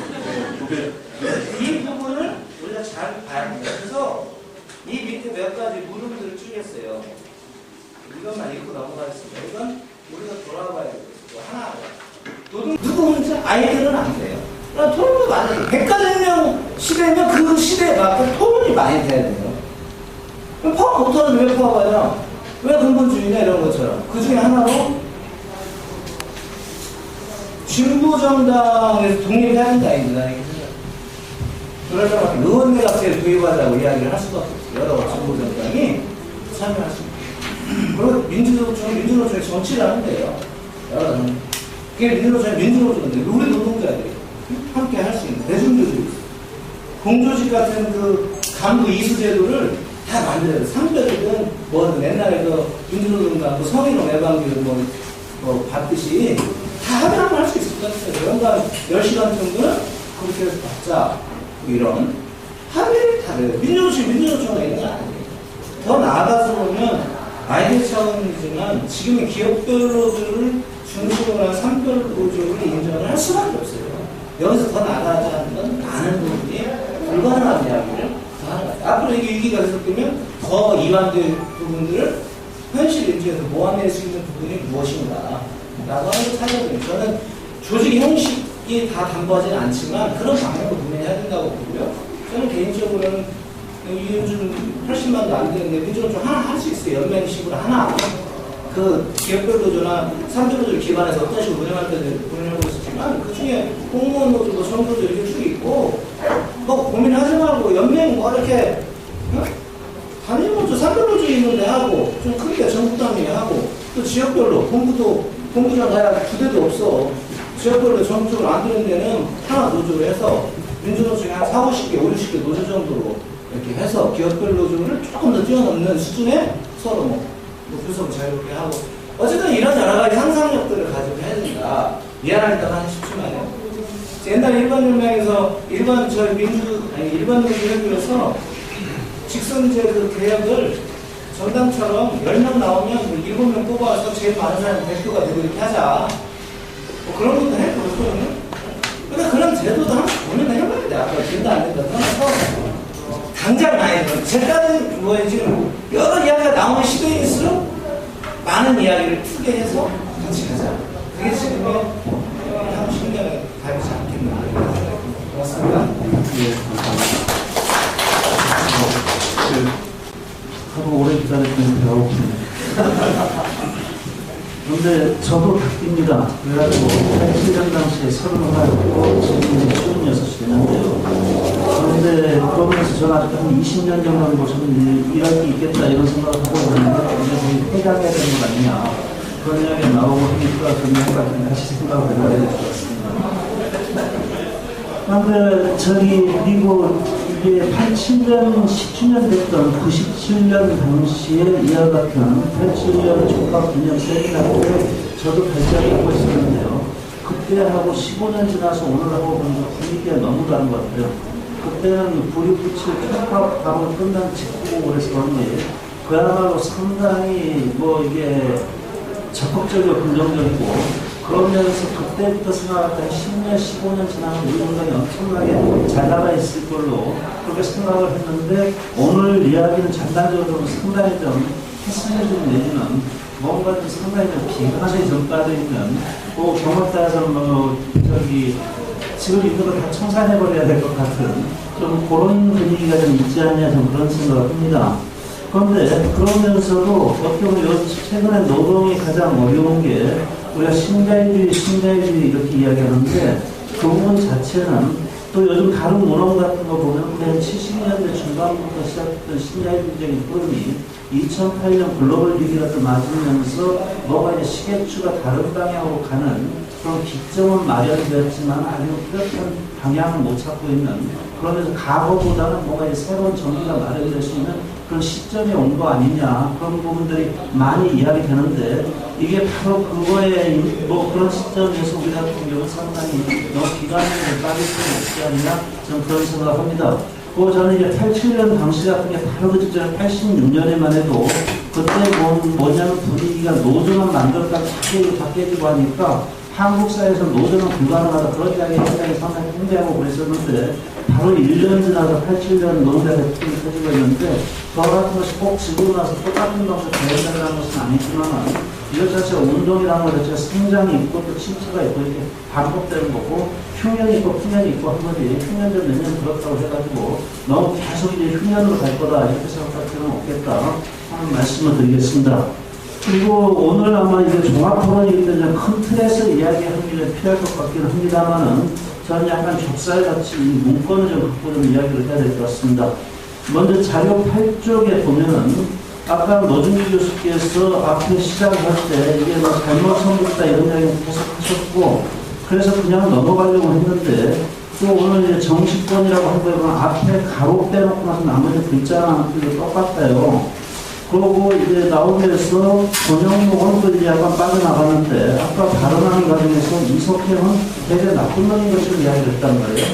이 부분을 우리가 잘 봐야 합니다. 그래서 이 밑에 몇 가지 물음들을 주겠어요. 이것만 읽고 넘어가겠습니다. 이건 우리가 돌아봐야 되겠고 하나 누구 문제 아이들은 안 돼요. 토론도 많이 해요. 백과대명 시대면 그 시대에 맞게 토론이 많이 돼야 돼요. 파업 못하는데 왜 파업하냐? 왜 근본주의냐 이런 것처럼. 그 중에 하나로 진보정당에서 독립해야 된다 이거다. 그러려면 의원대학제를 도입하자고 이야기를 할 수밖에 없어요. 여러 진보정당이 참여할 수 있어요. 그리고 민주노총이 정치를 하는데요. 그게 민주노총인데 우리 노동자들이 함께 할 수 있는 대중조직이 있어요. 공조직 같은 그 간부 이수제도를 다 만들어야 돼요. 상별이든 뭐든 옛날에 그 민주노동당 그 성인원 예방기를 뭐 받듯이 다 합의하면 할 수 있을 것 같아요. 연간 10시간 정도는 그렇게 해서 받자. 이런 합의를 다르요. 민주노총가 있는 게 아니에요. 더 나아가서 보면 아이디어 차원이지만 지금의 기업별로들을 중심으로 한 산별노조를 인정을 할 수밖에 없어요. 여기서 더 나아가자는 건 많은 부분이 불가능한 이야기를 더 하는 것 같아요. 앞으로 이게 위기가 계속되면 더 이완될 부분들을 현실 인지에서 모아낼 수 있는 부분이 무엇인가 라고 하는 걸 찾아야 됩니다. 저는 조직 형식이 다 담보하지는 않지만 그런 방향으로 분명히 해야 된다고 보고요. 저는 개인적으로는 이윤준 80만도 안 되는데 민주노총 하나 할 수 있어요. 연맹식으로 하나. 그 기업별 노조나 산별노조를 기반해서 어떤 식으로 운영할 때는 운영하고 있었지만 그 중에 공무원 노조도 성노조 이렇게 쭉 있고 뭐 고민하지 말고 연맹 뭐 이렇게 단일 노조, 산별 노조 있는데 하고 좀 크게 전국 단위에 하고 또 지역별로 본부장 가야 부대도 없어. 지역별로 전국적으로 안 되는 데는 하나 노조를 해서 민주노총이 한 4, 50개, 5, 60개 노조 정도로 이렇게 해서 기업별 노조를 조금 더 뛰어넘는 수준에 서로 뭐 분석 자유롭게 하고 어쨌든 이런 여러 가지 상상력들을 가지고 해야 된다. 미안하다고 싶지만요. 옛날에 일반연맹에서 일반 노조협의회에서 직선제 그 개혁을 전당처럼 10명 나오면 7명 뽑아서 제일 많은 사람이 대표가 되고 이렇게 하자. 뭐 그런 것도 했거든요. 그러니까 그런 제도도 한번 고민을 해봐야 돼. 아까 된다 안 된다 떠나서 당장 나야 돼. 제가는 뭐 지금 여러 이야기가 나오는 시대일수록 많은 이야기를 크게 해서 같이 가자. 그게 지금의 한 10년에 달지 않겠나. 고맙습니다. 예, 감사합니다. 하루 오래 기다렸더니 배가 고프네요. 그런데 저도 바뀝니다. 그래가지고 87년 당시에 30살이고 지금 이제 56이 되는데요. 그런데 그러면서 저는 아직 한 20년 정도 저는 일할 게 있겠다 이런 생각을 하고 있는데 이제 거의 회장해야 되는 거 아니냐 그런 이야기가 나오고 하니까 그런 이야기가 다시 생각을 해봐야 될 것 같습니다. 그런데 그리고 이게 87년, 10주년 됐던 97년 당시에 이와 같은 87년 총각 기념 세미나 때 저도 발표를 하고 있었는데요. 그때하고 15년 지나서 오늘하고 보니까 분위기가 너무 다른 것 같아요. 그때는 불이붙일 폐합하고 끝난 직후고 그래서 그런지 그야말로 상당히 이게 적극적이고 긍정적이고 그러면서 그때부터 생각했던 10년, 15년 지나면 우리 운동이 엄청나게 잘 나가 있을 걸로 그렇게 생각을 했는데 오늘 이야기는 전반적으로 상당히 좀 패스해주는 내지는 뭔가 좀 상당히 좀 비관에 좀 빠져있는 경험자에서는 지금 있는 거 다 청산해버려야 될 것 같은 좀 그런 분위기가 좀 있지 않냐 좀 그런 생각을 합니다. 그런데 그러면서도 어떻게 보면 최근에 노동이 가장 어려운 게 우리가 신자유주의 이렇게 이야기하는데 그 부분 자체는 또 요즘 다른 문헌 같은 거 보면 그냥 70년대 중반부터 시작했던 신자유주의적인 흐름이 2008년 글로벌 위기가 또 맞으면서 뭐가 이제 시계추가 다른 방향으로 가는 그런 기점은 마련되었지만 아주 뚜렷한 방향을 못 찾고 있는 그러면서 과거보다는 뭔가 이제 새로운 정기가 마련될 수 있는 그런 시점이 온 거 아니냐 그런 부분들이 많이 이야기되는데 이게 바로 그거에 그런 시점에서 우리 같은 경우는 상당히 너무 기간에 빠질 수는 없지 않냐 저는 그런 생각을 합니다. 저는 이제 87년 당시 같은 게 바로 그 직전에 86년에만 해도 그때 뭐냐면 분위기가 노조만 만들었다가 바뀌어지고 하니까 한국 사회에서 노조는 불가능하다 그런 이야기 굉장히 상당히 힘들고 그랬었는데 바로 1년 지나서 87년 노동자 대통령이 터지고 있는데 저 같은 것이 꼭 지고 나서 똑같은 방식으로 대응된다는 것은 아니지만 이것 자체가 운동이라는 것 자체가 성장이 있고 또 침체가 있고 이렇게 반복되는 거고 흉년이 있고 풍년이 있고 한 거지 흉년전 내년 그렇다고 해가지고 너무 계속 이제 흉년으로 갈 거다 이렇게 생각할 필요는 없겠다 하는 말씀을 드리겠습니다. 그리고 오늘 아마 이제 종합토론이기 때문에 큰 틀에서 이야기하는 게 필요할 것 같기는 합니다만은 저는 약간 좁쌀같이 이 문건을 좀 갖고 좀 이야기를 해야 될 것 같습니다. 먼저 자료 8쪽에 보면은 아까 노준규 교수께서 앞에 시작할 때 이게 잘못 선택다 이런 이야기 계속 하셨고 그래서 그냥 넘어가려고 했는데 또 오늘 이제 정치권이라고 한 거에 보면 앞에 가로 빼놓고 나서 나머지 글자랑 똑같아요. 그리고 이제 나오면서 전용목은 또 이제 약간 빠져나가는데 아까 발언하는 과정에서 이석형은 되게 나쁜 놈인 것으로 이야기를 했단 말이에요.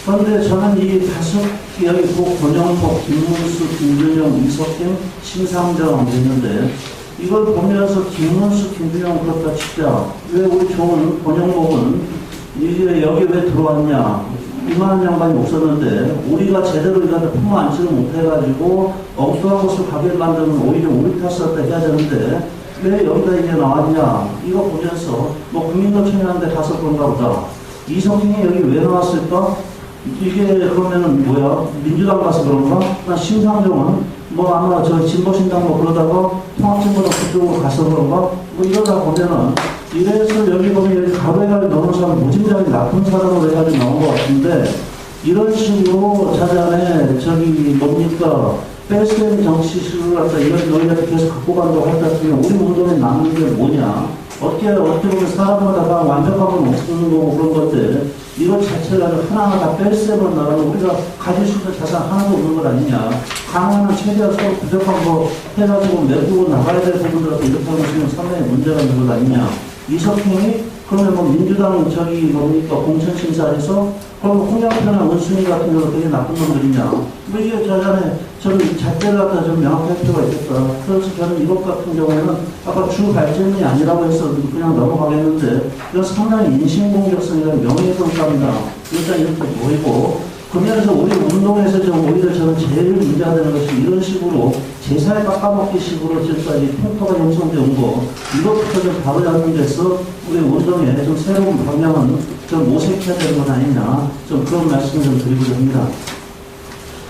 그런데 저는 이 다섯 여기 권영목, 김문수, 김준영, 이석경, 심상정 있는데 이걸 보면서 김문수, 김준영 그렇다 치자. 왜 우리 좋은 권영목은 이게 여기 왜 들어왔냐. 이만한 양반이 없었는데 우리가 제대로 이거를 품어 안지를 못해가지고 엉뚱한 곳을 가게 만들면 오히려 우리 탓이었다 해야 되는데 왜 여기다 이제 나왔냐. 이거 보면서 뭐 국민노총이라는 데 가서 그런가 보다. 이석경이 여기 왜 나왔을까? 이게 그러면은 뭐야? 민주당 가서 그런가? 나 심상정은 뭐 아마 저 진보신당 뭐 그러다가 통합진보당 그쪽으로 가서 그런가? 뭐 이러다 보면은 이래서 여기 보면 여기 가로에가리 넣은 사람 무진장이 나쁜 사람으로 해가지고 나온 것 같은데 이런 식으로 자잔에 저기 뭡니까? 뺄셈 정치식을 갖다 이런 너희한테 계속 갖고 간다고 할 것 같으면 우리 운동에 남는 게 뭐냐? 어떻게 보면 사람마다 완벽한 건 없는 거고 그런 것들 이것 자체가 하나하나 다 뺄셈을 나가면 우리가 가질 수 있는 자산 하나도 없는 것 아니냐. 가능한 최대한 서로 부족한 거 해가지고 메꾸고 나가야 될 부분들한테 이렇게 하면 상당히 문제가 있는 것 아니냐. 이석형이 그러면 뭐 민주당 저기 뭡니까 공천심사에서 그럼 홍영표나 원순이 같은 경우 되게 나쁜 놈들이냐. 뭐 이게 저전에 저는 잣대를 갖다 좀 명확할 필요가 있겠다. 그래서 저는 이것 같은 경우에는 아까 주 발전이 아니라고 해서 그냥 넘어가겠는데 이건 상당히 인신공격성이나 명예훼손감이다. 일단 이렇게 보이고 그 면에서 우리 운동에서 좀 오히려 저는 제일 문제가 되는 것이 이런 식으로 제사에 깎아먹기 식으로 지금까지 풍토가 형성되어 거 이것부터 좀 바로잡는 데서 우리 운동에 좀 새로운 방향은 좀 모색해야 되는 건 아니냐 좀 그런 말씀을 좀 드리고자 합니다.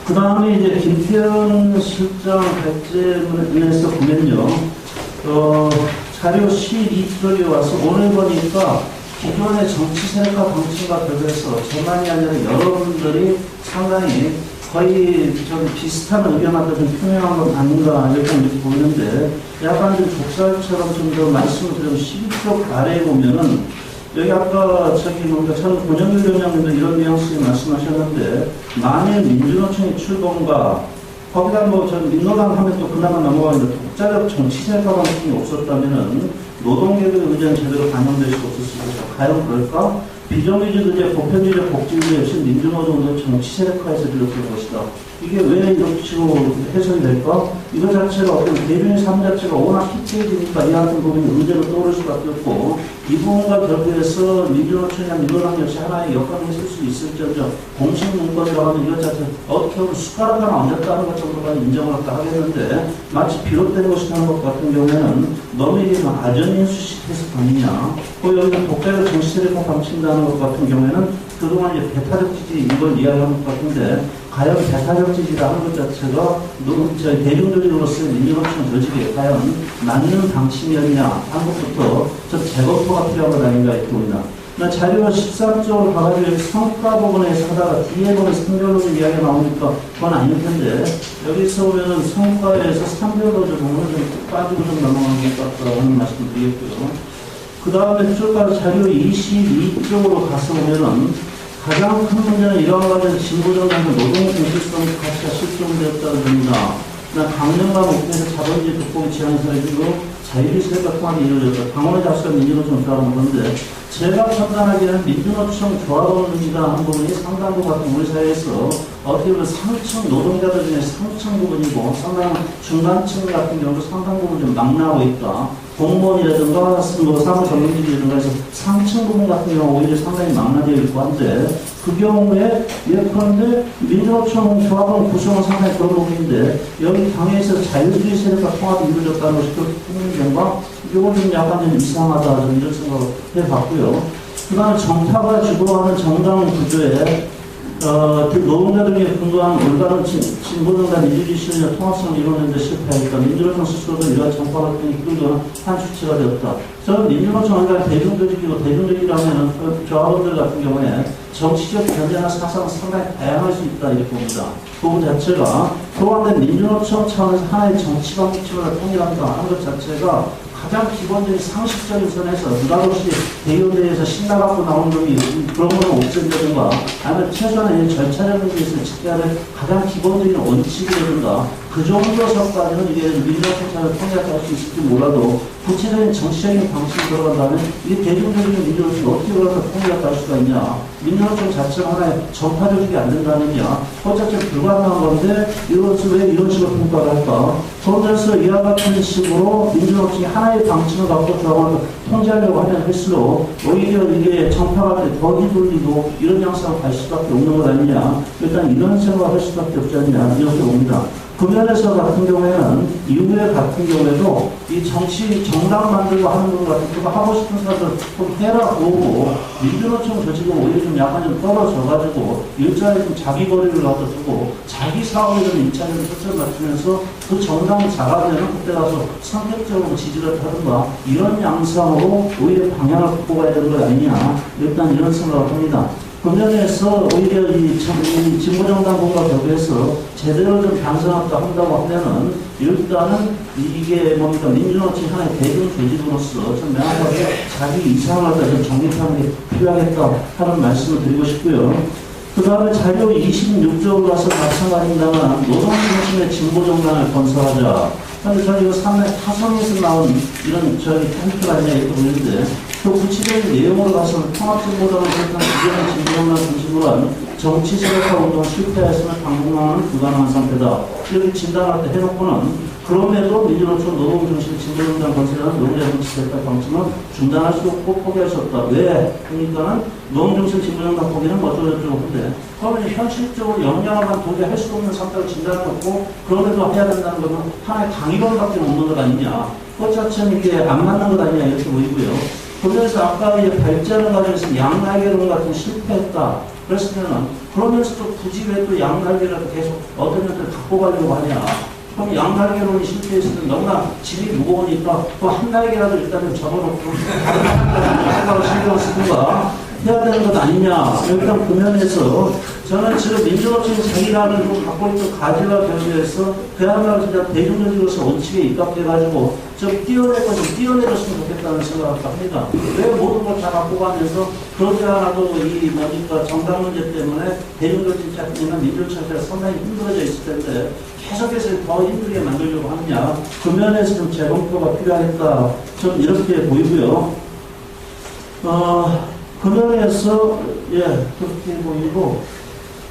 그 다음에 이제 김태현 실장 발제문에서 보면요. 자료 12쪽에 와서 오늘 보니까 기존의 정치 세력과 정치가 별개해서 저만이 아니라 여러분들이 상당히 거의 좀 비슷한 의견을 좀 표명한 건 아닌가 이렇게 보이는데 약간 좀 족살처럼 좀 더 말씀을 드리면 12쪽 아래에 보면은 여기 아까 저기 뭔가 전 권영길 위원장님도 이런 뉘앙스에 말씀하셨는데 만일 민주노총의 출범과 거기다 뭐 전 민노당 하면 또 그나마 넘어가는데 독자적 정치 세력과 방식이 없었다면은 노동계급의 의견은 제대로 반영될 수 없었을 것이다. 과연 그럴까? 비정규직의제, 보편주의적 복지의제 역시 민주노동도 정치 세력화해서 이루어질 것이다. 이게 왜 이런 식으로 해석이 될까? 이거 자체가 어떤 대중의 삶 자체가 워낙 희태해지니까 이 같은 부분이 문제로 떠오를 수밖에 없고 이 부분과 결부해서 민주노총이나 민노당 역시 하나의 역할을 했을 수 있을지언정 공식 문건이라고 하면 이것 자체 어떻게 보면 숟가락 하나 얹었다는 것 정도만 인정을 하겠는데 마치 비롯된 것이라는 것 같은 경우에는 너무 이게 아전인수식 해석하느냐 또 여기는 독자적 정치세력과 방친다는 것 같은 경우에는 그동안 이제 배타적 지지 이걸 이야기하는 것 같은데 과연 배타적 지지라는 것 자체가 저희 대중조직으로서의 민주노총 조직에 과연 맞는 방침이었냐 하는 것부터 좀 재검토가 필요한 것 아닌가 이렇게 봅니다. 자료 13쪽으로 가가지고 성과 부분에서 하다가 뒤에 보면 성별로즈 이야기가 나오니까 그건 아닐 텐데 여기서 보면은 성과에서 성별로즈 부분을 좀 빠지고 좀 넘어가는 것 같다고 하는 말씀 드리겠고요. 그 다음에 쭉 가서 자료 22쪽으로 가서 보면은 가장 큰 문제는 이러한 과정 진보정당에서 노동 공실성 가치가 실종되었다는 겁니다. 강력한 목표에서 자본주의 극복의 지향에서 해주고 자유주의 세력과 통합이 이루어졌다. 강원의 자수가 민주노총 조합은 건데 제가 판단하기에는 민주노총 조합원입니다 하는 부분이 상당 부분 같은 우리 사회에서 어떻게 보면 상층 노동자들 중에 상층 부분이고 상당 중간층 같은 경우도 상당 부분 좀 망라하고 있다. 공무원이라든가 뭐 사무전문직이라든가 해서 상층 부분 같은 경우 오히려 상당히 망라되어 있고 한데 그 경우에 예컨대 민주노총 조합원 구성은 상당히 그런 부분인데 여기 당에서 자유주의 세력과 통합이 이루어졌다는 것이 그렇게 큰 건가? 이건 좀 약간 좀 이상하다 좀 이런 생각을 해봤고요. 그 다음에 정파가 주도하는 정당 구조에 노동자들 중에 근거한 올바른 진보정당 민주주의 실현과 통합성을 이루어내는 데 실패하니까 민주노총 스스로도 이러한 정파 활동이 이끌어가는 한 주체가 되었다. 저는 민주노총은 그러니까 대중조직이고 대중조직이라면 조합원들 같은 경우에 정치적 견제나 사상은 상당히 다양할 수 있다 이렇게 봅니다. 그 부분 자체가 그동안 민주노총 차원에서 하나의 정치 방식으로 통일한다 하는 것 자체가 가장 기본적인 상식적인 선에서 누가없이 대의원대에서 신나갖고 나오는 놈이 그런 거는 없앤다든가 아니면 최소한의 절차적인 것을 지켜야 할 가장 기본적인 원칙이라든가 그 정도 선까지는 이게 민주노총을 통일할 수 있을지 몰라도 구체적인 정치적인 방식이 들어간다면 이게 대중적인 민주노총이 어떻게 그래서 통일을 할 수가 있냐. 민주노총 자체가 하나의 전파 조직이 안 된다느냐. 그것 자체 불가능한 건데 이것을 왜 이런 식으로 평가를 할까. 그러면서 이와 같은 식으로 민주노총이 하나의 방침을 갖고 조합을 통제하려고 하면 할수록 오히려 이게 정파가 더 휘둘리고 이런 양상을 갈 수밖에 없는 것 아니냐. 일단 이런 생각을 할 수밖에 없지 않냐. 이렇게 봅니다. 그 면에서 같은 경우에는 이후에 같은 경우에도 이 정치 정당 만들고 하는 것 같은 그거 하고 싶은 사람들 좀 해라 보고 민주노총 조직은 오히려 좀 약간 좀 떨어져가지고 일자리 좀 자기 거리를 갖다 두고 자기 사업에 좀 일차적으로 초점을 맞추면서 그 정당이 작아지면 그때 가서 선택적으로 지지를 하든가 이런 양상으로 오히려 방향을 바꿔 가야 되는 거 아니냐. 일단 이런 생각을 합니다. 그 면에서 오히려 이 진보정당과 격에서 제대로 좀 반성한다 한다고 하면은 일단은 이게 뭡니까 민주노총 하나의 대중 조직으로서 좀 명확하게 자기 이상을 좀 정립하는 게 필요하겠다 하는 말씀을 드리고 싶고요. 그 다음에 자료 26쪽으로 가서 마찬가지입니다만 노동중심의 진보정당을 건설하자. 그런데 저는 이거 타성에서 나온 이런 저희 템플 아니냐 이렇게 보이는데 그 구체적인 내용으로 가서는 통합진보당을 설정 기존의 진보정당 중심으로 한 정치 세력화 운동 실패했으면 당분간은 불가능한 상태다. 이렇게 진단할 때 해놓고는 그럼에도 민주노총 노동중심 진보정당 건설하는 노동자 정치 세력화 방침은 중단할 수 없고 포기할 수 없다. 왜? 그러니까는 노동중심 진보정당 포기는 어쩌고저쩌고 한데 그러면 현실적으로 영향을 도저히 할 수 없는 상태를 진단해놓고 그럼에도 해야 된다는 것은 하나의 당위론밖에 없는 것 아니냐. 그 자체는 이게 안 맞는 것 아니냐 이렇게 보이고요. 그래서 아까 이제 발전을 과정에서 양날개론 같은 실패했다. 그랬으면은 그러면서 또 굳이 왜 또 양날개라도 계속 어떤 것들을 갖고 가려고 하냐. 그럼 양날개론이 실패했을 때 너무나 짐이 무거우니까 또 한 날개라도 일단은 접어놓고 생각을 신경을 쓰든가 해야 되는 것 아니냐. 일단 그 면에서 저는 지금 민주노총이 자기라는 좀 갖고 있던 가지와 결의에서 그야말로 진짜 대중적으로서 원칙에 입각해가지고 좀 뛰어내렸으면 좋겠다는 생각을 합니다. 왜 모든 걸 다 갖고 가면서 그러지 않아도 이 뭡니까 정당 문제 때문에 대중적인 작품이나 민주노총이 상당히 힘들어져 있을 텐데 계속해서 더 힘들게 만들려고 하느냐. 그 면에서 좀 재검토가 필요하겠다. 좀 이렇게 보이고요. 그 면에서 그렇게 보이고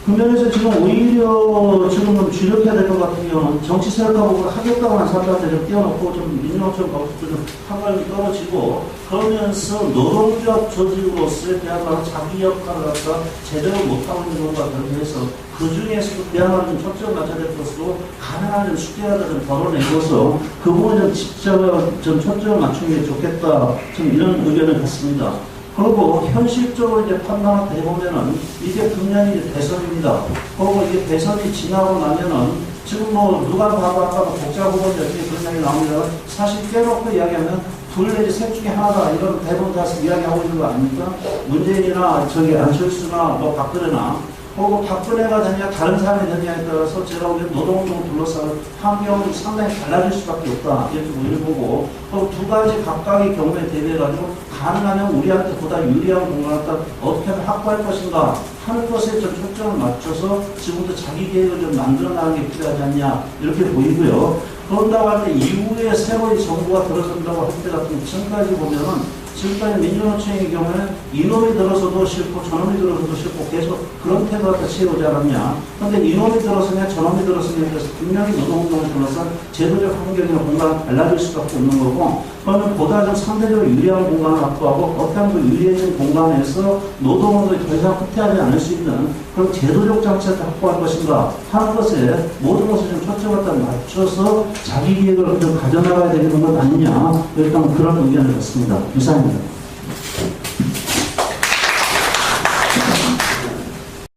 그 면에서 지금 오히려 지금은 주력해야 될 것 같은 경우는 정치 세력하고 하겠다고 하는 사람들한테 좀 띄워놓고 좀 민주노총 거기서 좀 한발 떨어지고 그러면서 노동조합 조직으로서의 그야말로 자기 역할을 갖다 제대로 못하고 있는 것과 별개해서 그 중에서도 그야말로 좀 초점을 맞춰야 될 것으로 가능한 좀 숙제라도 좀 덜어내고서 그 부분에 좀 직접적으로 좀 초점을 맞추는 게 좋겠다. 좀 이런 의견을 갖습니다. 그리고 현실적으로 이제 판단을 해보면은 이게 금년이 이제 대선입니다. 그리고 이게 대선이 지나고 나면은 지금 뭐 누가 봐도 아까도 독자 후보자 어떻게 그런 이야기 나옵니다. 사실 깨놓고 이야기하면 둘 내지 셋 중에 하나다 이런 대부분 다 이야기하고 있는 거 아닙니까? 문재인이나 저기 안철수나 뭐 박근혜나 그리고 박근혜가 되냐 다른 사람이 되냐에 따라서 제가 보기엔 노동운동을 둘러싸는 환경이 상당히 달라질 수밖에 없다. 이렇게 보고 또 두 가지 각각의 경우에 대비해가지고 가능하면 우리한테 보다 유리한 공간을 어떻게 하면 확보할 것인가 하는 것에 좀 초점을 맞춰서 지금부터 자기 계획을 좀 만들어나가는 게 필요하지 않냐 이렇게 보이고요. 그런다고 할 때 이후에 새로이 정부가 들어선다고 할 때 같은 경우 지금까지 보면은 지금까지 민주노총의 경우에는 이놈이 들어서도 싫고 저놈이 들어서도 싫고 계속 그런 태도가 취해오지 않았냐. 그런데 이놈이 들어서냐 저놈이 들어서냐에 대해서 분명히 노동운동을 둘러싼 제도적 환경이나 공간은 달라질 수밖에 없는 거고 그러면 보다 좀 상대적으로 유리한 공간을 확보하고 어떤 그 유리해진 공간에서 노동운동이 더 이상 후퇴하지 않을 수 있는 그런 제도적 장치를 확보할 것인가 하는 것에 모든 것을 좀 초점을 딱 맞춰서 자기 계획을 좀 가져나가야 되는 것 아니냐 일단 그런 의견을 갖습니다. 이상입니다.